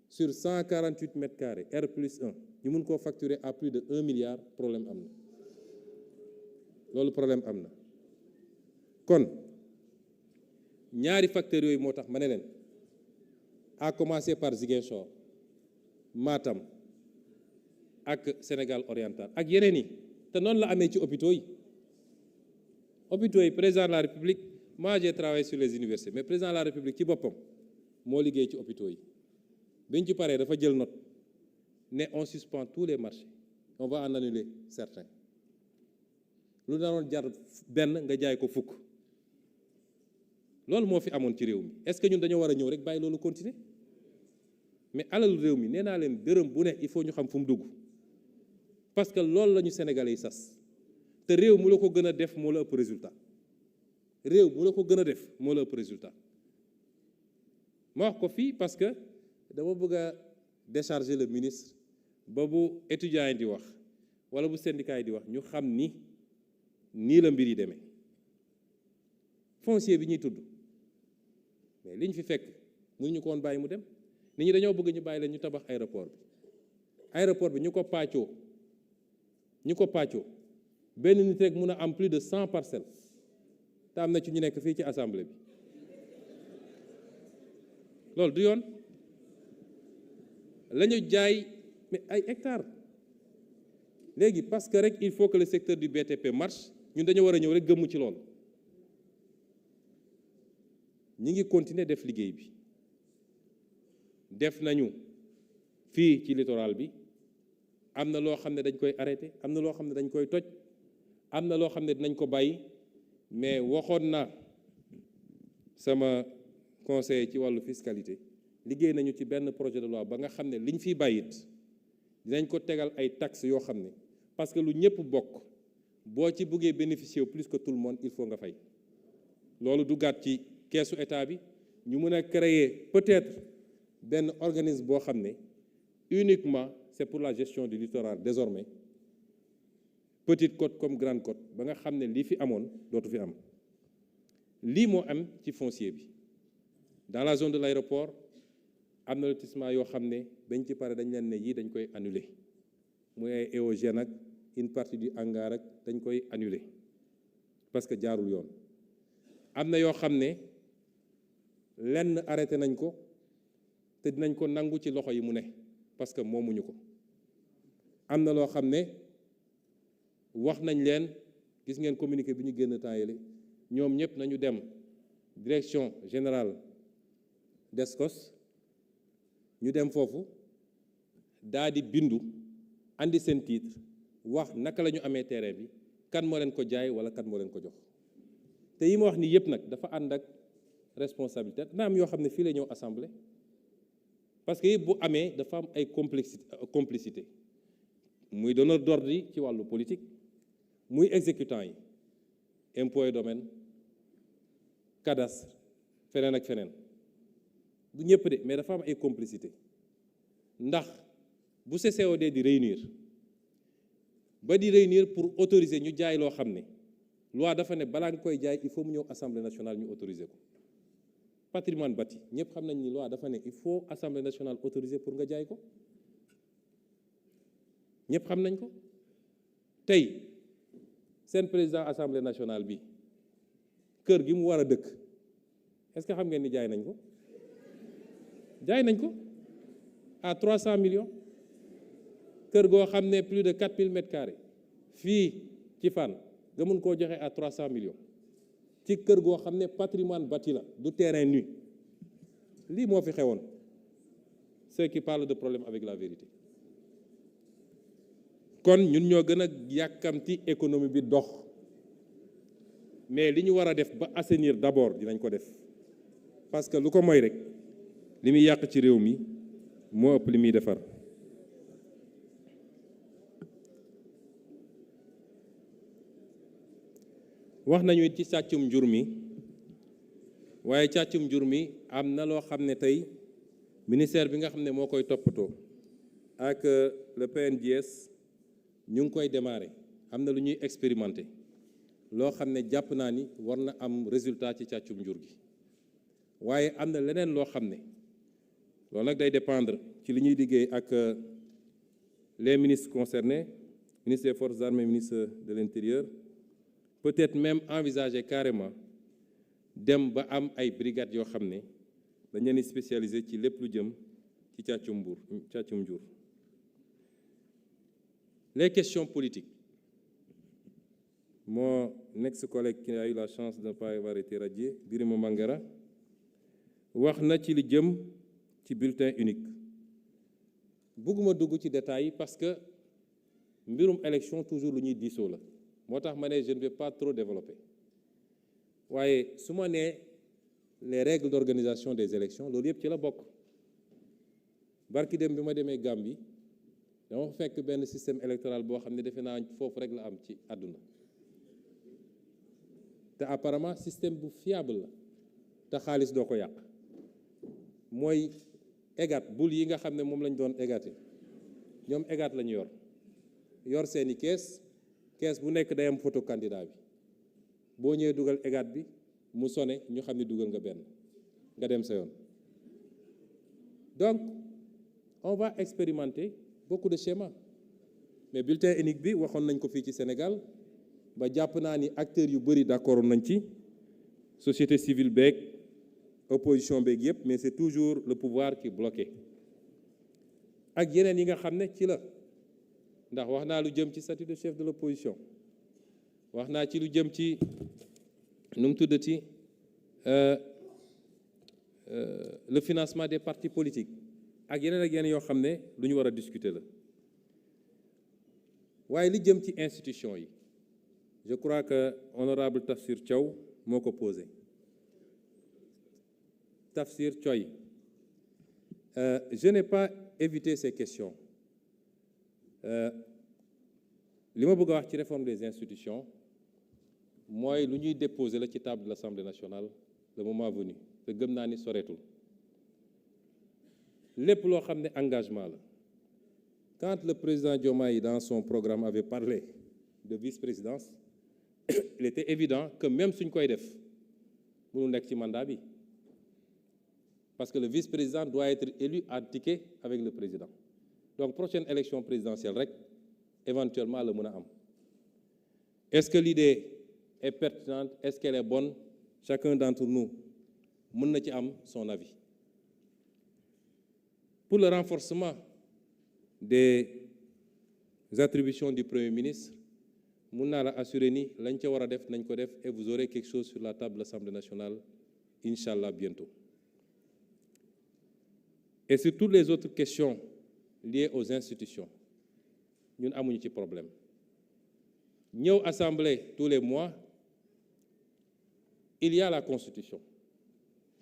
sur 148 mètres carrés R+1 ñu mun koo facturer à plus de 1 milliard problème am na loolu problème am na kon ñaari facteurs yooyu moo tax ma ne leen à commencer par Ziguinchor Matam ak Sénégal oriental ak yeneen yi te noonu la amee ci hôpitaux yi président de la République moi j'ai travaillé sur les universités mais président de la République ci boppam moo liggéey ci hôpitaux yi biñ ci paree dafa jël note ne on suspend tous les marchés on va en annuler certains lu naroon jar benn nga jaay ko fukk loolu moo fi amoon ci réew mi est-ce que ñun dañoo war a ñëw rek bàyyi loolu continuer mais alalu réew mi nee naa leen dërëm bu ne il faut ñu xam fu mu dugg parce que loolu la ñu Sénégalais yi sas te réew mu la ko gën a def moo la ëpp résultat réew mu la ko gën a def moo la ëpp résultat ma wax ko fii parce que dama bëgg a décharger le ministre ba bu étudiants yi di wax wala bu syndicat yi di wax ñu xam ni nii la mbir yi demee foncier bi ñuy tudd mais liñ fi fekk mënuñu ko woon bàyyi mu dem nit ñi dañoo bëgg ñu bàyyi leen ñu tabax aéroport bi ñu ko pàccoo benn nit rek mun a am plus de 100 parcelles te am na ci ñu nekk fii ci assemblée bi loolu du yoon la ñu jaay mais ay hectares léegi parce que rek il faut que le secteur du BTP marche ñun dañoo war a ñëw rek gëmmu ci loolu ñi ngi continuer def liggéey bi def nañu fii ci littoral bi am na loo xam ne dañ koy arrêté am na loo xam ne dañ koy toj am na loo xam ne dinañ ko bàyyi mais waxoon na sama conseiller ci wàllu fiscalité liggéey nañu ci benn projet de loi ba nga xam ne liñ fiy bàyyit dinañ ko tegal ay taxes yoo xam ne parce que lu ñëpp bokk boo ci bëggee bénéficier plus que tout le monde il faut nga fay loolu du gàtt ci keesu état bi ñu mën a créer peut-être benn organisme boo xam ne uniquement c'est pour la gestion du littoral désormais petite côte comme grande côte ba nga xam ne lii fi amoon dootu fi am lii moo am ci foncier bi dans la zone de l'aéroport am na lotissement yoo xam ne bañ ci pare dañ leen ne yii dañ koy annuler muy ay éogène ak une partie du hangar ak dañ koy annuler parce que jaarul yoon am na yoo xam ne lenn arrêté nañ ko te dinañ ko nangu ci loxo yi mu ne parce que moomuñu ko. am na loo xam ne wax nañ leen, gis ngeen communiqué bi ñu génn temps yële, ñoom ñëpp nañu dem direction générale DSCOS, ñu dem foofu daa di bindu andi seen titre wax naka la ñu amee terrain bi, kan moo leen ko jaay wala kan moo leen ko jox. te yi ma wax nii yëpp nag dafa ànd ak responsabilité. dina am yoo xam ne fii la ñëw assemblée parce que bu amee dafa am ay complicité muy donneur d'ordre yi ci wàllu politique, muy exécutant yi, impôt et domaine, cadastre, feneen ak feneen. du ñëpp de mais dafa am ay complicité ndax bu CCOD di réunir ba di réunir pour autoriser ñu jaay loo xam ne loi dafa ne balaa nga koy jaay il faut mu ñëw assemblée nationale ñu autoriser ko. patrimoine bâti ñëpp xam nañ ni loi dafa ne il faut assemblée nationale autoriser pour nga jaay ko, ñëpp xam nañ ko. tey seen président assemblée nationale bi kër gi mu war a dëkk est-ce que xam ngeen ni jaay nañ ko? jaay nañ ko à 300 millions kër goo xam ne plus de 4000 mètres carrés fii ci Fann nga mun koo joxe à 300 millions ci kër goo xam ne patrimoine bâti la, du terrain nu. lii moo fi xewoon. ceux qui parlent de problème avec la vérité. kon ñun ñoo gën a yàkkamti économie bi dox mais li ñu war a def ba assainir d'abord dinañ ko def parce que lu ko mooy rek li muy yàq ci réew mi moo ëpp li muy defar. wax nañu it ci càccum njur mi, waaye càccum njur mi am na loo xam ne tey ministère bi nga xam ne moo koy toppatoo ak le PNJS ñu ngi koy démarrer. am na lu ñuy expérimenter loo xam ne jàpp naa ni war na am résultat ci càccum njur gi, waaye am na leneen loo xam ne loolu nag day dépendre ci li ñuy liggéey ak les ministres concernés, ministre des Forces armées, ministre de l'Intérieur, peut-être même envisager carrément dem ba am ay brigades yoo xam ne dañ leen spécialisé ci lépp lu jëm ci càccum njur. Les questions politiques. Mon ex-collègue qui a eu la chance de ne pas avoir été radié, Birima Mangara, wax na ci li jëm ci bulletin unique. bëgguma dugg ci détails yi parce que mbirum élection toujours lu ñuy diisoo la. moo tax ma ne je ne vais pas trop développer waaye su ma nee les règles d'organisation des élections loolu yëpp ci la bokk. barki dem bi ma demee Gambie dama fekk benn système électoral boo xam ne defe naa foofu rek la am ci àdduna te apparemment système bu fiable la te xaalis doo ko yàq. mooy égat bul yi nga xam ne moom lañ doon égaté ñoom égat la ñu yor seeni kees bu nekk day am photo candidat bi boo ñëwee dugal égat bi mu sone ñu xam ne dugal nga benn nga dem sa yoon. donc on va expérimenter beaucoup de schémas mais bulletin unique bi waxoon nañ ko fii ci Sénégal ba jàpp naa ni acteurs yu bëri d'accord nañ ci, société civile beeg opposition beeg yëpp, mais c'est toujours le pouvoir qui est bloqué. ak yeneen yi nga xam ne ci la ndax wax naa lu jëm ci statut de chef de l'opposition, wax naa ci lu jëm ci nu mu tuddati le financement des partis politiques ak yeneen yoo xam ne lu ñu war a discuter la. waaye li jëm ci institution yi je crois que honorable Tafsir Thiaw moo ko posé. Tafsir Thioye, je n'ai pas évité ces questions. li ma bëgg a wax ci réforme des institutions mooy lu ñuy déposer la ci table de l'Assemblée nationale le moment venu te gëm naa ni soreetul lépp loo xam ne engagement la. Quand le président Diomaye dans son programme avait parlé de vice-présidence, il était évident que même suñ koy def mënu nekk ci mandat bi parce que le vice-président doit être élu à ticket avec le président. Donc prochaine élection présidentielle rek éventuellement la mën a am. Est-ce que l'idée est pertinente? Est-ce qu'elle est bonne? Chacun d'entre nous mën na ci am son avis. Pour le renforcement des attributions du Premier ministre, mun naa la assurer ni lañ ca war a def nañ ko def et vous aurez quelque chose sur la table de l'Assemblée nationale, Inch'Allah, bientôt. Et sur toutes les autres questions liées aux institutions, ñun amuñu ci problème. Ñëw Assemblée tous les mois, il y a la Constitution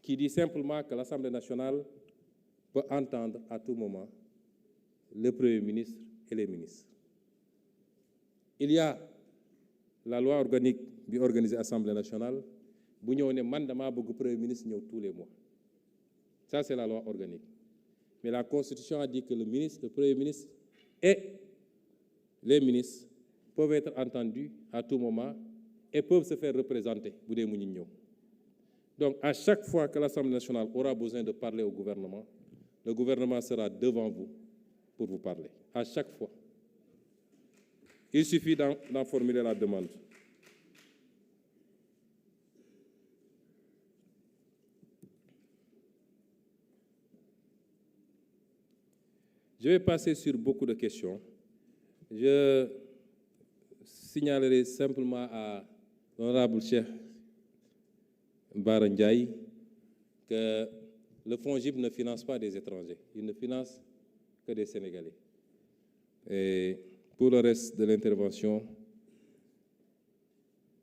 qui dit simplement que l'Assemblée nationale peut entendre à tout moment le Premier ministre et les ministres. Il y a la loi organique bi organisée Assemblée nationale bu ñëw ne man dama bëgg Premier ministre ñëw tous les mois. Ça, c'est la loi organique. Mais la Constitution a dit que le Premier ministre et les ministres peuvent être entendus à tout moment et peuvent se faire représenter bu dee mu ñu ñëw. Donc, à chaque fois que l'Assemblée nationale aura besoin de parler au gouvernement, le gouvernement sera devant vous pour vous parler. À chaque fois. Il suffit d'en formuler la demande. Je vais passer sur beaucoup de questions. Je signalerai simplement à l'honorable Cheikh Bara Ndiaye que le FONGIP ne finance pas des étrangers, il ne finance que des Sénégalais. Et pour le reste de l'intervention,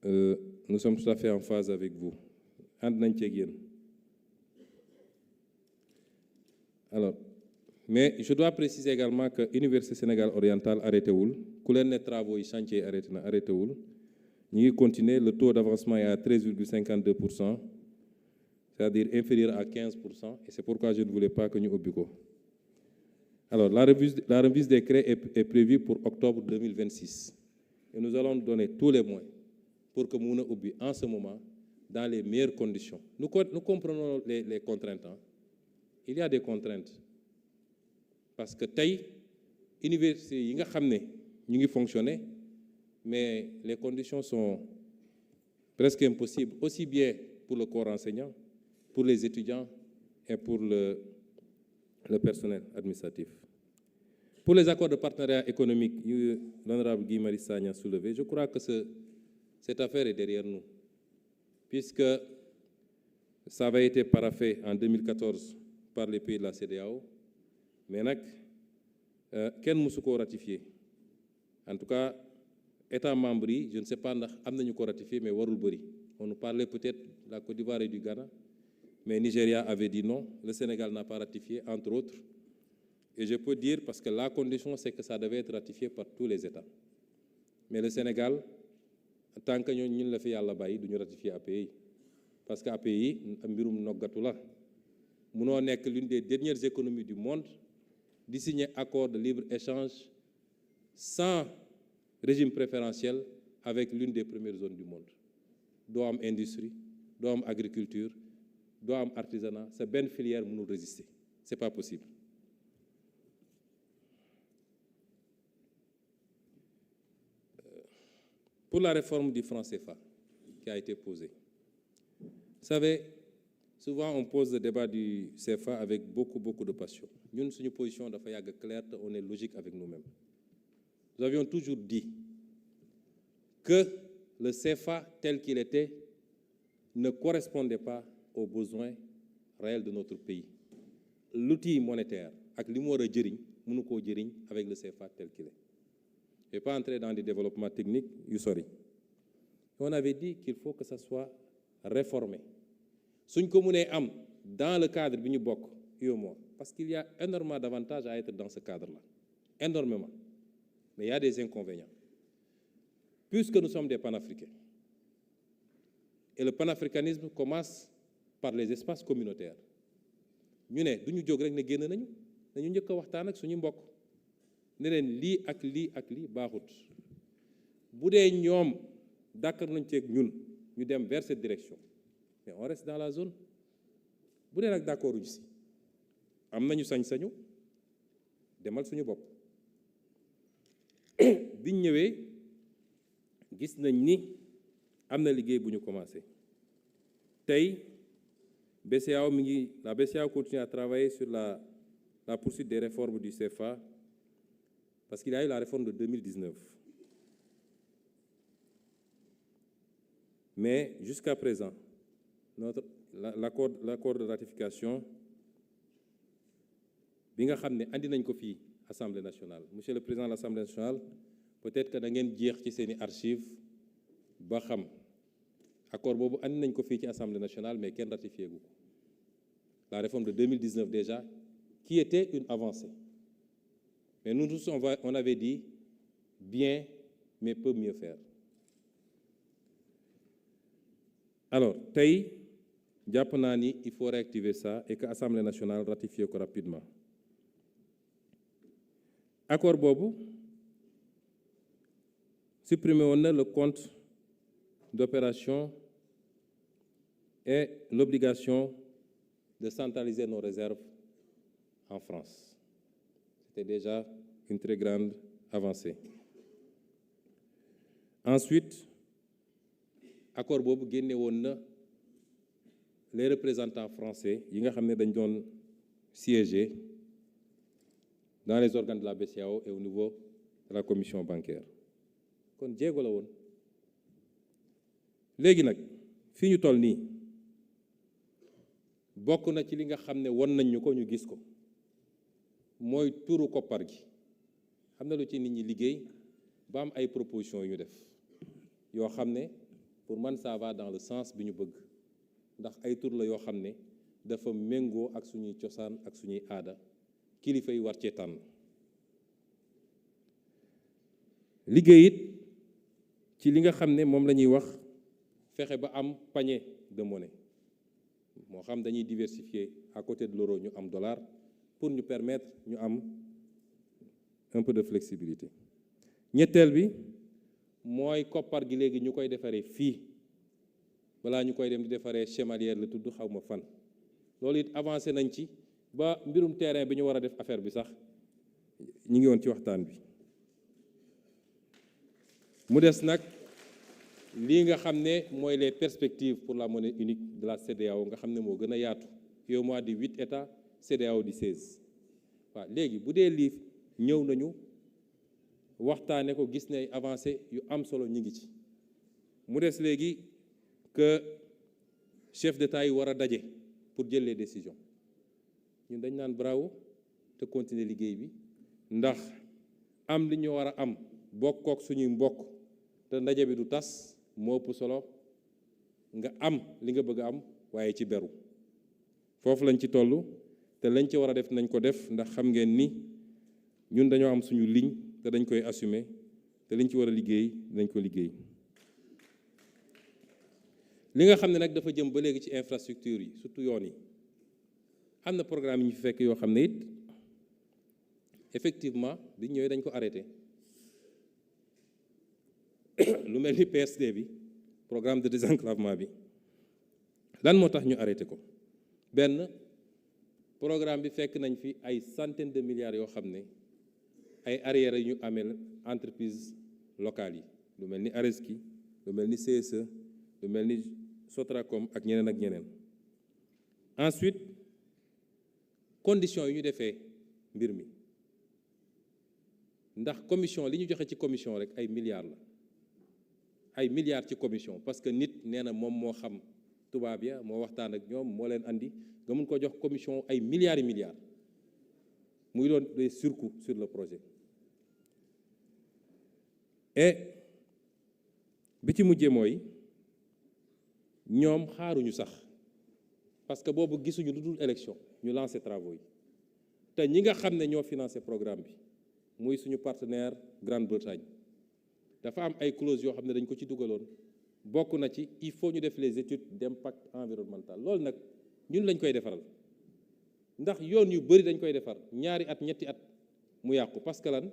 nous sommes tout à fait en phase avec vous. ànd nañ ci ak yéen. Alors, mais je dois préciser également que Université Sénégal Oriental arrêté wul ku leen ne travaux yi chantier arrêté wul ñu ngi continuer. Le taux d'avancement est à 13,52%, c'est-à-dire inférieur à 15%, et c'est pourquoi je ne voulais pas que ñu ubbi ko. Alors, la remise des crêts est prévue pour octobre 2026, et nous allons donner tous les moyens pour que mu mën a ubbi en ce moment dans les meilleures conditions. Nous comprenons les contraintes. Hein. Il y a des contraintes. Parce que tey université yi nga xam ne ñu ngi fonctionner, mais les conditions sont presque impossibles, aussi bien pour le corps enseignant, pour les étudiants et pour le personnel administratif. Pour les accords de partenariat économique, l'honorable Guy Marius Sagna a soulevé, je crois que cette affaire est derrière nous, puisque ça avait été paraphé en 2014 par les pays de la CEDEAO, mais nag kenn mësu koo ratifié. En tout cas, États membres yi, je ne sais pas ndax am nañu ko ratifié, mais warul bëri. On nous parlait peut-être de la Côte d'Ivoire et du Ghana, mais Nigeria avait dit non. Le Sénégal n'a pas ratifié, entre autres. Et je peux dire, parce que la condition, c'est que ça devait être ratifié par tous les États. Mais le Sénégal, tant que ñun la fi yàlla bàyyi du ñu ratifier API, parce que API mbirum noggatu la. Munoo nekk l'une des dernières économies du monde di signer accord de libre-échange sans régime préférentiel avec l'une des premières zones du monde. Doo am industrie, doo am agriculture, doo am artisanat, sa benn filière mënul résister. C'est pas possible. Pour la réforme du franc CFA qui a été posée. Vous savez, souvent on pose le débat du CFA avec beaucoup de passion. Nous, suñu position dafa yàgg claire, on est logique avec nous-mêmes. Nous avions toujours dit que le CFA tel qu'il était ne correspondait pas aux besoins réels de notre pays. L'outil monétaire ak li mu war a jëriñ mënu koo jëriñ avec le CFA tel qu'il est. Je ne vais pas entrer dans des développements techniques, on avait dit qu'il faut que ça soit réformé. Suñ ko mënee am dans le cadre bi ñu bokk UEMOA, parce qu'il y a énormément d'avantages à être dans ce cadre-là. Énormément. Mais il y a des inconvénients. Puisque nous sommes des panafricains, et le panafricanisme commence par les espaces communautaires. Ñu ne du ñu jóg rek ne génn nañu dañu njëkk a waxtaan ak suñu mbokk ne leen lii ak lii baaxut. Bu dee ñoom d'accord nañ ci ak ñun ñu dem vers cette direction, mais on reste dans la zone. Bu dee nag d'accord uñu si am nañu sañ-sañu demal suñu bopp. Biñ ñëwee gis nañ ni am na liggéey bu ñu commencé. Tey la BCEAO continue à travailler sur la poursuite des réformes du CFA parce qu'il y a eu la réforme de 2019. Mais jusqu'à présent, l'accord de ratification bi nga xam ne andi nañ ko fii Assemblée nationale. Monsieur le Président de l'Assemblée nationale, peut-être que da ngeen jeex ci seeni archives ba xam accord boobu andi nañ ko fii ci Assemblée nationale mais kenn ratifié gu ko. La réforme de 2019 déjà, qui était une avancée. Mais nous tous, on avait dit bien, mais peut mieux faire. Alors, tey jàpp naa ni il faut réactiver ça et que l'Assemblée nationale ratifie ko rapidement. Accord boobu supprimé woon na le compte d'opération et l'obligation de centraliser nos réserves en France. C'était déjà une très grande avancée. Ensuite, accord boobu génne woon na les représentants français yi nga xam ne dañ doon siéger dans les organes de la BCEAO et au niveau de la commission bancaire. Kon jéego la woon. Léegi nag fii ñu toll nii bokk na ci li nga xam ne won nañ ñu ko ñu gis ko mooy turu koppar gi. Xam na lu ci nit ñi liggéey ba am ay propositions yu ñu def yoo xam ne pour man ça va dans le sens bi ñu bëgg ndax ay tur la yoo xam ne dafa méngoo ak suñuy cosaan ak suñuy aada kilifa yi war cee tànn. Liggéey it ci li nga xam ne moom la ñuy wax fexe ba am panier de monnaie moo xam dañuy diversifier à côté de l'euro ñu am dollar pour ñu permettre ñu am un peu de flexibilité. Ñetteel bi mooy koppar gi léegi ñu koy defaree fii balaa ñu koy dem di defaree Chemalière la tudd xaw ma fan. Loolu it avancé nañ ci ba mbirum terrain bi ñu war a def affaire bi sax ñu ngi woon ci waxtaan bi. Mu des nag lii nga xam ne mooy les perspectives pour la monnaie unique de la CEDEAO nga xam ne moo gën a yaatu yow mois di 8 états CEDEAO di 16. waaw léegi bu dee lii ñëw nañu waxtaane ko gis ne ay avancé yu am solo ñu ngi ci. Mu des léegi que chef d'État yi war a daje pour jël les décisions ñun dañ naan bravo te continuer liggéey bi ndax am li ñu war a am bokkook suñuy mbokk te ndaje bi du tas moo ëpp solo nga am li nga bëgg a am waaye ci beru. Foofu lañ ci toll te lañ ci war a def nañ ko def ndax xam ngeen ni ñun dañoo am suñu ligne te dañ koy assumer te liñ ci war a liggéey dañ ko liggéey. Li nga xam ne nag dafa jëm ba léegi ci infrastructure yi surtout yoon yi am na programme yi ñu fi fekk yoo xam ne it effectivement bi ñëwee dañ ko arrêté. Lu mel ni PSD bi programme de désenclavement bi lan moo tax ñu arrêté ko. Benn programme bi fekk nañ fi ay centaines de milliards yoo xam ne ay arriérés yu ñu amee entreprise locales yi lu mel ni Areski lu mel ni CSE lu mel ni Sotracom ak ñeneen ak ñeneen. Ensuite conditions yi ñu defee mbir mi ndax commission li ñu joxe ci commission rek ay milliards la. Ay milliards ci commission parce que nit nee na moom moo xam tubaab ya moo waxtaan ak ñoom moo leen andi nga mun ko jox commission ay milliards et milliards muy doon des surcoûts sur le projet. Et bi ci mujjee mooy ñoom xaaruñu sax parce que boobu gisuñu lu dul élection ñu lancer travaux yi te ñi nga xam ne ñoo financé programme bi muy suñu partenaire Grande-Bretagne. Dafa am ay clauses yoo xam ne dañ ko ci dugaloon bokk na ci il faut ñu def les études d'impact environnemental loolu nag ñun lañ koy defaral ndax yoon yu bari dañ koy defar ñaari at ñetti at mu yàqu parce que lan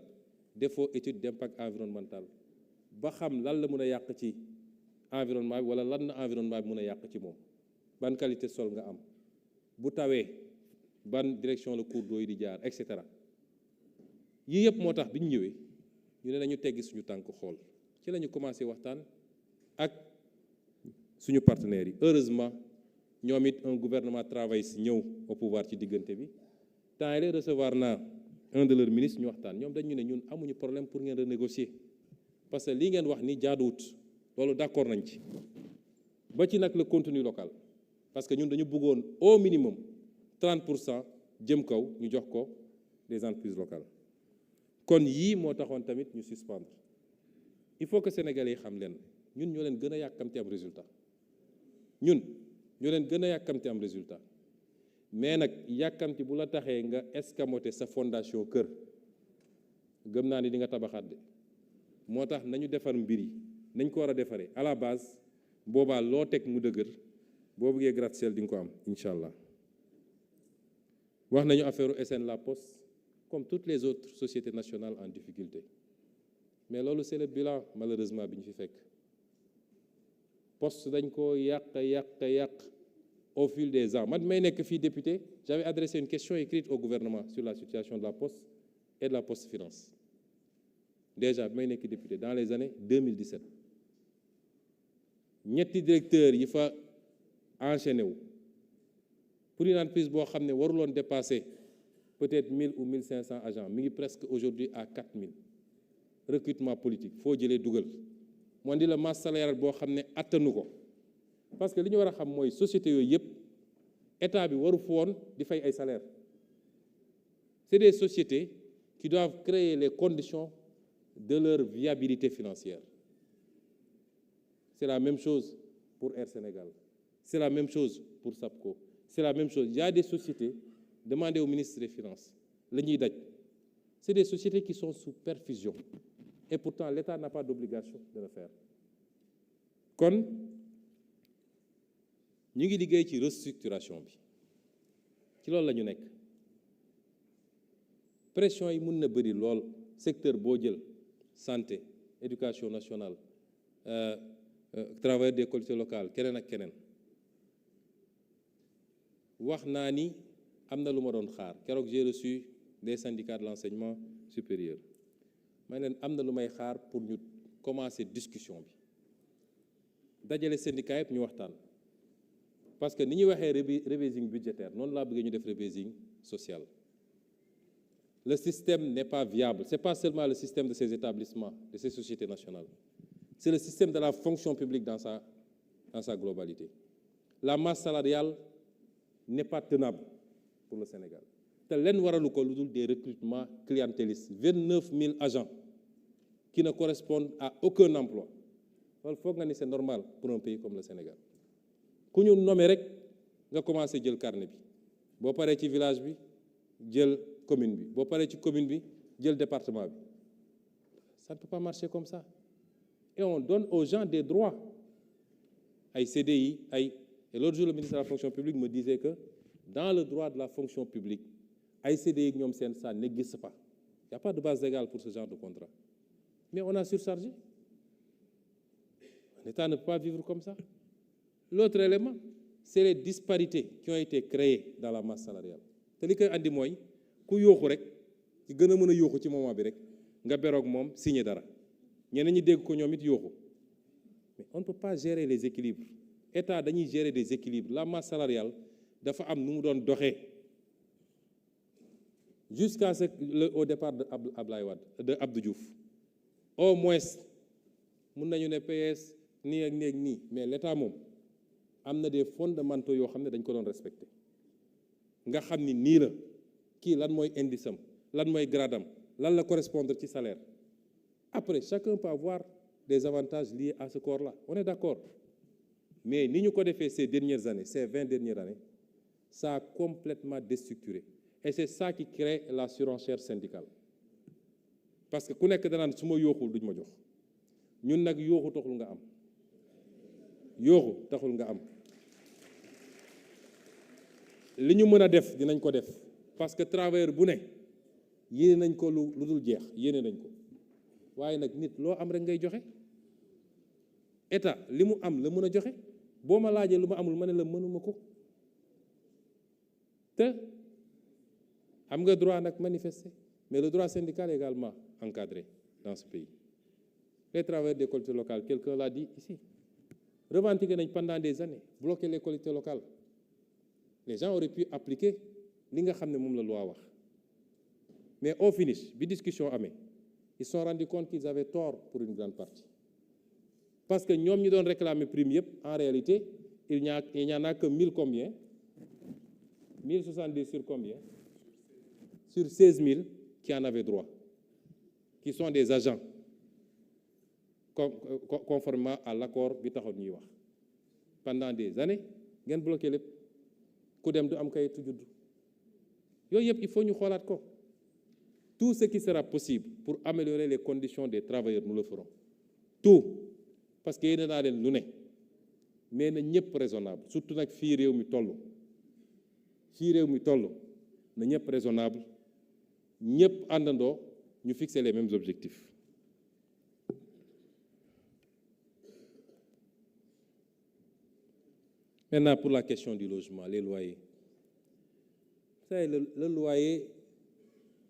defoo étude d'impact environnemental ba xam lan la mën a yàq ci environnement bi wala lan na environnement bi mën a yàq ci moom ban qualité sol nga am bu tawee ban direction la cours d'eau yi di jaar et cetera yii yëpp moo tax bi ñu ñëwee ñu ne nañu teggi suñu tànk xool ci la ñu commencé waxtaan ak suñu partenaires yi. Heureusement ñoom it un gouvernement travailliste ñëw au pouvoir ci diggante bi temps yii recevoir naa un de leurs ministres ñu waxtaan ñoom dañu ne ñun amuñu problème pour ngeen renégocier parce que lii ngeen wax ni jaaduwut loolu d'accord nañ ci ba ci nag le contenu local parce que ñun dañu bëggoon au minimum 30% jëm kaw ñu jox ko des entreprises locales kon yii moo taxoon tamit ñu suspendre il faut que sénégalais yi xam leen ñun ñoo leen gën a yàkkamti am résultat ñun ñoo leen gën a yàkkamti am résultat mais nag yàkkamti bu la taxee nga escamoter sa fondation kër gëm naa ni di nga tabaxaat de moo tax nañu defar mbir yi nañ ko war a defaree à la base boobaa loo teg mu dëgër boo bëggee gratte-ciel di nga ko am incha allah wax nañu affaire SN La Poste comme toutes les autres sociétés nationales en difficulté mais loolu c'est le bilan malheureusement bi ñu fi fekk Poste dañ ko yàq au fil des ans man may nekk fii député j'avais adressé une question écrite au gouvernement sur la situation de la Poste et de la Poste Finance déjà bi may nekk député dans les années 2017 ñetti directeurs yi fa enchaîné wu pour une entreprise boo xam ne waruloon dépasser peut-être 1000 ou 1500 agents mi ngi presque aujourd'hui à 4000 recrutement politique foo jëlee dugal moo di la masse salariale boo xam ne attanu ko parce que li ñu war a xam mooy société yooyu yëpp état bi waru fa woon di fay ay salaires c'est des sociétés qui doivent créer les conditions de leur viabilité financière c'est la même chose pour Air Sénégal c'est la même chose pour SAPCO c'est la même chose il y a des sociétés demandez au ministre des Finances la ñuy daj c'est des sociétés qui sont sous perfusion et pourtant l'État n'a pas d'obligation de le faire kon ñu ngi liggéey ci restructuration bi ci loolu la ñu nekk pression yi mën na bëri lool secteur boo jël santé éducation nationale travailleurs des collectivités locales keneen ak keneen wax naa ni am na lu ma doon xaar keroog j'ai reçu des syndicats de l'enseignement supérieur may leen am na lu may xaar pour ñu commencer discussion bi dajale syndicats yëpp ñu waxtaan parce que ni ñuy waxee rebasing budgétaire noonu laa bëggee ñu def rebasing social le système n'est pas viable c'est pas seulement le système de ces établissements de ces sociétés nationales c'est le système de la fonction publique dans sa globalité la masse salariale n'est pas tenable pour le Sénégal te leen waralu ko lu dul des recrutements clientélistes 29 000 agents qui ne correspondent à aucun emploi loolu foog nga ni c'est normal pour un pays comme le Sénégal ku ñu nommé rek nga commencé jël carnet bi boo paree ci village bi jël commune bi boo paree ci commune bi jël département bi ça ne peut pas marcher comme ça et on donne aux gens des droits ay CDI et l'autre jour le ministre de la fonction publique me disait que dans le droit de la fonction publique ay CDI ñoom seen ça n'existe pas il n'y a pas de base légale pour ce genre de contrat mais on a surchargé l'État ne peut pas vivre comme ça. L'autre élément c'est les disparités qui ont été créées dans la masse salariale te li koy andi mooy ku yooxu rek ci gën a mën a yooxu ci moment bi rek nga beroog moom signer dara ñeneen ñi dégg ko ñoom it yooxu mais on ne peut pas gérer les équilibres État dañuy gérer des équilibres la masse salariale dafa am nu mu doon doxee jusqu'à ce au départ de Abdoulaye Wade de Abdou Diouf au moins mun nañu ne PS nii ak nii ak nii mais l'État moom am na des fondamentaux yoo xam ne dañ ko doon respecter nga xam ni nii la kii lan mooy indice am lan mooy grade am lan la correspondre ci salaire après chacun peut avoir des avantages liés à ce corps-là on est d'accord mais ni ñu ko defee ces dernières années ces 20 dernières années ça a complètement déstructuré et c'est ça qui crée la surenchère syndicale parce que ku nekk danaan su ma yooxul duñ ma jox ñun nag yooxu taxul nga am yooxu taxul nga am li ñu mën a def dinañ ko def parce que travailleur bu ne yéene nañ ko lu dul jeex yéene nañ ko waaye nag nit loo am rek ngay joxe état li mu am la mën a joxe boo ma laajee lu ma amul ma ne la mënuma ko te am nga droit nag manifester mais le droit syndical est également encadré dans ce pays les travailleurs des collectivités locales quelqu'un l'a dit ici revendiqué nañ pendant des années bloquer les collectivités locales les gens auraient pu appliquer li nga xam ne moom la loi wax. Mais au finish bi discussion amee ils se sont rendus compte qu'ils avaient tort pour une grande partie. Parce que ñoom ñi doon réclamer prime yëpp en réalité il n'y en a que 1000 combien 1070 sur combien sur 16 000 qui en avaient droit, qui sont des agents conformément à l'accord bi taxoon ñuy wax. Pendant des années ngeen bloqué lépp ku dem du am kayitu juddu yooyu yëpp il faut ñu xoolaat ko. Tout ce qui sera possible pour améliorer les conditions des travailleurs nous le ferons. Tout parce que yéen naa leen lu ne mais na ñëpp raisonnable surtout nag fii réew mi toll na ñëpp raisonnable ñëpp àndandoo ñu fixer les mêmes objectifs. Maintenant pour la question du logement, les loyers. Vous savez, le loyer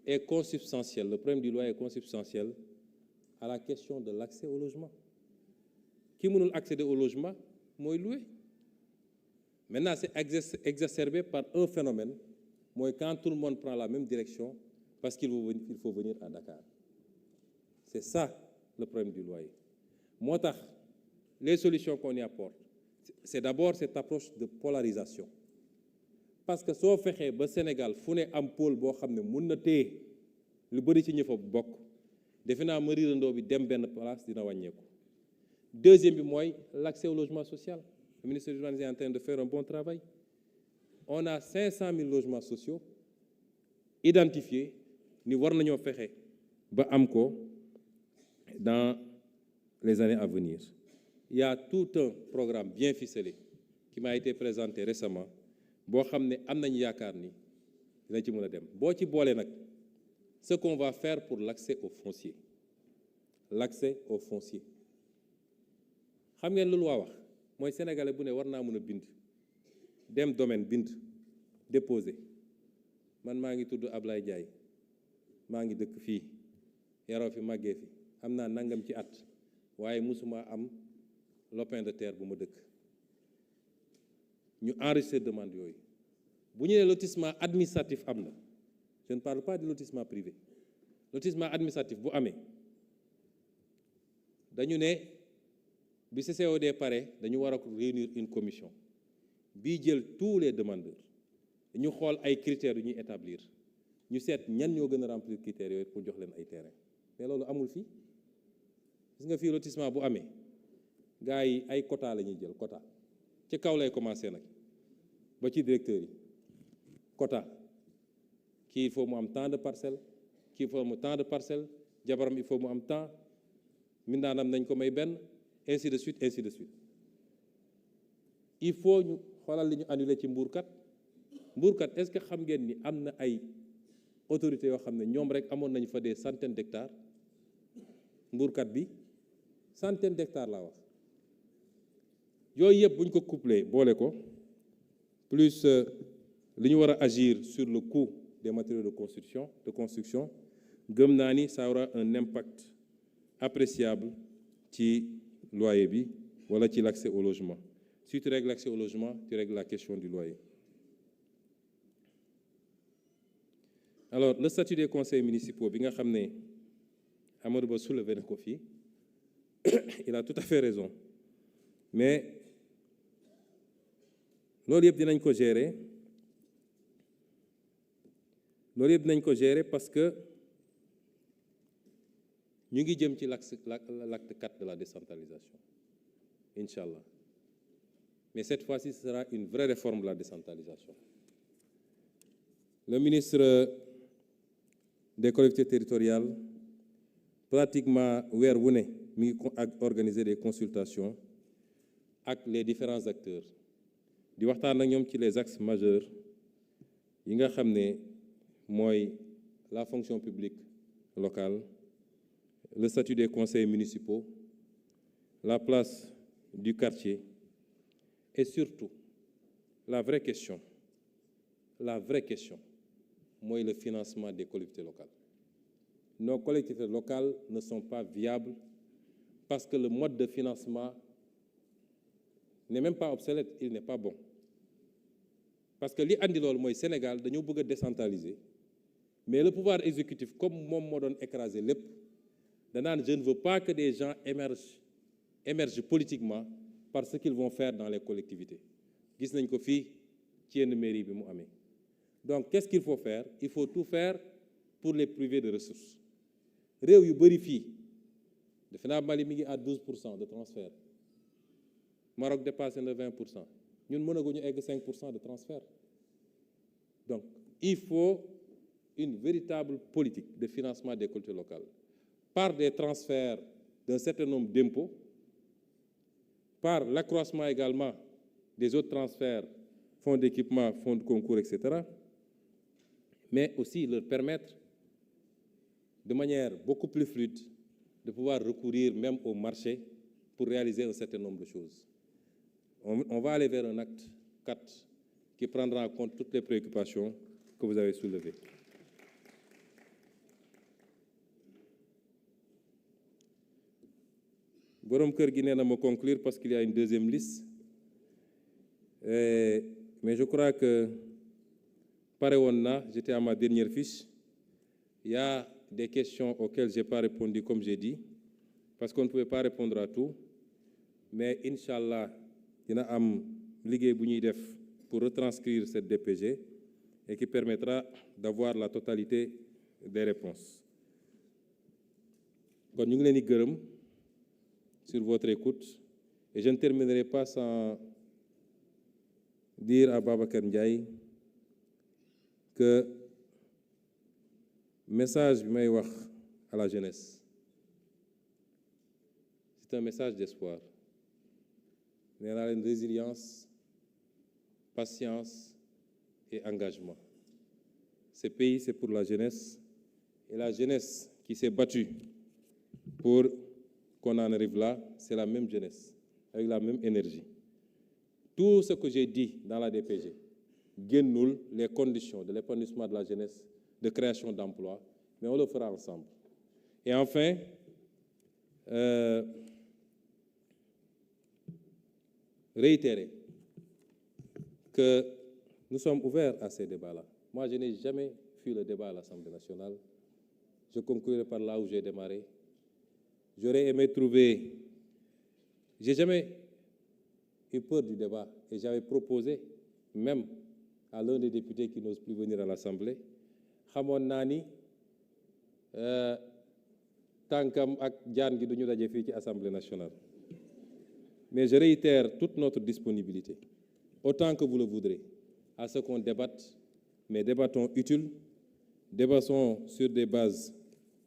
est consubstantiel, le problème du loyer est consubstantiel à la question de l'accès au logement. Qui mënul accéder au logement mooy louer. Maintenant c'est exacerbé par un phénomène mooy quand tout le monde prend la même direction parce qu'il faut venir à Dakar. C'est ça le problème du loyer. Moo tax les solutions qu'on y apporte c'est d'abord cette approche de polarisation. Parce que soo fexee ba Sénégal fu ne am pôle boo xam ne mun na téye lu bëri ci ñi fa bokk defe naa ma riirandoo bi dem benn place dina wàññeeku. Deuxième bi mooy l'accès au logement social. Le ministre de l'Urbanisme est en train de faire un bon travail. On a 500 000 logements sociaux identifiés ni war nañoo fexe ba am ko dans les années à venir. Il y a tout un programme bien ficelé qui m'a été présenté récemment boo xam ne am nañu yaakaar ni dina ci mën a dem boo ci boole nag ce qu'on va faire pour l'accès au foncier. L'accès au foncier xam ngeen lu loi wax mooy sénégalais bu ne war naa mën a bind dem domaine bind déposer man maa ngi tudd Ablaye Ndiaye maa ngi dëkk fii yaroo fi màggee fi am naa nangam ci at waaye musuma am lopin de terre bu ma dëkk ñu enregistrer demande yooyu bu ñu nee lotissement administratif am na je ne parle pas de lotissement privé lotissement administratif bu amee dañu ne bi CCOD pare dañu war a réunir une commission bii jël tous les demandeurs ñu xool ay critères yu ñuy établir ñu seet ñan ñoo gën a remplir critères yooyu pour jox leen ay terrain mais loolu amul fii gis nga fii lotissement bu amee gars yi ay quota la ñuy jël quota ci kaw lay commencer nag ba ci directeur yi quota kii il faut mu am tant de parcelles kii il faut mu tant de parcelles jabaram il faut mu am temps mindaanam nañ ko may benn ainsi de suite ainsi de suite. Il faut ñu xoolal li ñu annulé ci mbuurkat est-ce que xam ngeen ni am na ay autorités yoo xam ne ñoom rek amoon nañu fa des centaines d'hectares mbuurkat bi centaines d'hectares laa wax yooyu yëpp bu ñu ko couplé boole ko plus li ñu war a agir sur le coût des matériaux de construction gëm naa ni ça aura un impact appréciable ci loyer bi wala ci l'accès au logement. Si tu règles l'accès au logement, tu règles la question du loyer. Alors, le statut des conseils municipaux, bi nga xam ne Amadou Ba soulevé na ko fii il a tout à fait raison mais loolu yëpp dinañ ko gérer parce que ñu ngi jëm ci l'acte 4 de la décentralisation Inch'Allah. Mais cette fois-ci, ce sera une vraie réforme de la décentralisation. Le ministre des collectivités territoriales, pratiquement weer wu ne mi ngi organiser des consultations ak les différents acteurs di waxtaan ak ñoom ci les axes majeurs yi nga xam ne mooy la fonction publique locale, le statut des conseils municipaux, la place du quartier et surtout la vraie question mooy le financement des collectivités locales. Nos collectivités locales ne sont pas viables parce que le mode de financement n'est même pas obsolète, il n'est pas bon. parce que li andi loolu mooy Sénégal dañoo bëgg a décentraliser mais le pouvoir exécutif comme moom moo doon écraser lépp danaan je ne veux pas que des gens émergent politiquement par ce qu'ils vont faire dans les collectivités gis nañ ko fii ci yenn mairie bi mu amee donc qu'est-ce qu'il faut faire? Il faut tout faire pour les priver de ressources réew yu bëri fii defe naa Mali mi ngi à 12% de transfert Maroc dépassé na 20%. Nous avons 5% de transfert. Donc, il faut une véritable politique de financement des collectivités locales par des transferts d'un certain nombre d'impôts, par l'accroissement également des autres transferts, fonds d'équipement, fonds de concours, etc., mais aussi leur permettre de manière beaucoup plus fluide de pouvoir recourir même au marché pour réaliser un certain nombre de choses. On va aller vers un acte 4 qui prendra en compte toutes les préoccupations que vous avez soulevées. Borom Kër gi nee na ma conclure parce qu'il y a une deuxième liste. Mais je crois que pare woon na, j'étais à ma dernière fiche. Il y a des questions auxquelles je n'ai pas répondu comme j'ai dit, parce qu'on ne pouvait pas répondre à tout. Mais Inch'Allah, il y a un liggéey bu ñuy def pour retranscrire cette DPG et qui permettra d'avoir la totalité des réponses. Kon ñu ngi leen di gërëm sur votre écoute et je ne terminerai pas sans dire à Babacar Ndiaye que message bi may wax à la jeunesse, c'est un message d'espoir. Il y a une résilience, patience et engagement. Ce pays, c'est pour la jeunesse. Et la jeunesse qui s'est battue pour qu'on en arrive là, c'est la même jeunesse, avec la même énergie. Tout ce que j'ai dit dans la DPG, guénoule les conditions de l'épanouissement de la jeunesse, de création d'emplois, mais on le fera ensemble. Et enfin, réitérer que nous sommes ouverts à ces débats-là. Moi, je n'ai jamais fui le débat à l'Assemblée nationale. Je conclurai par là où j'ai démarré. J'aurais aimé trouver... J'ai jamais eu peur du débat et j'avais proposé, même à l'un des députés qui n'ose plus venir à l'Assemblée, xamoon naa ni tànkam ak jaan gi duñu daje fii ci Assemblée nationale. Mais je réitère toute notre disponibilité, autant que vous le voudrez, à ce qu'on débatte, mais débattons utiles, débattons sur des bases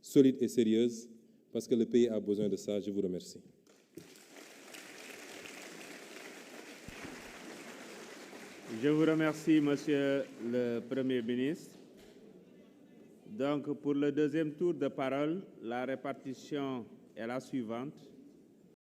solides et sérieuses, parce que le pays a besoin de ça. Je vous remercie. Je vous remercie, Monsieur le Premier ministre. Donc, pour le deuxième tour de parole, la répartition est la suivante.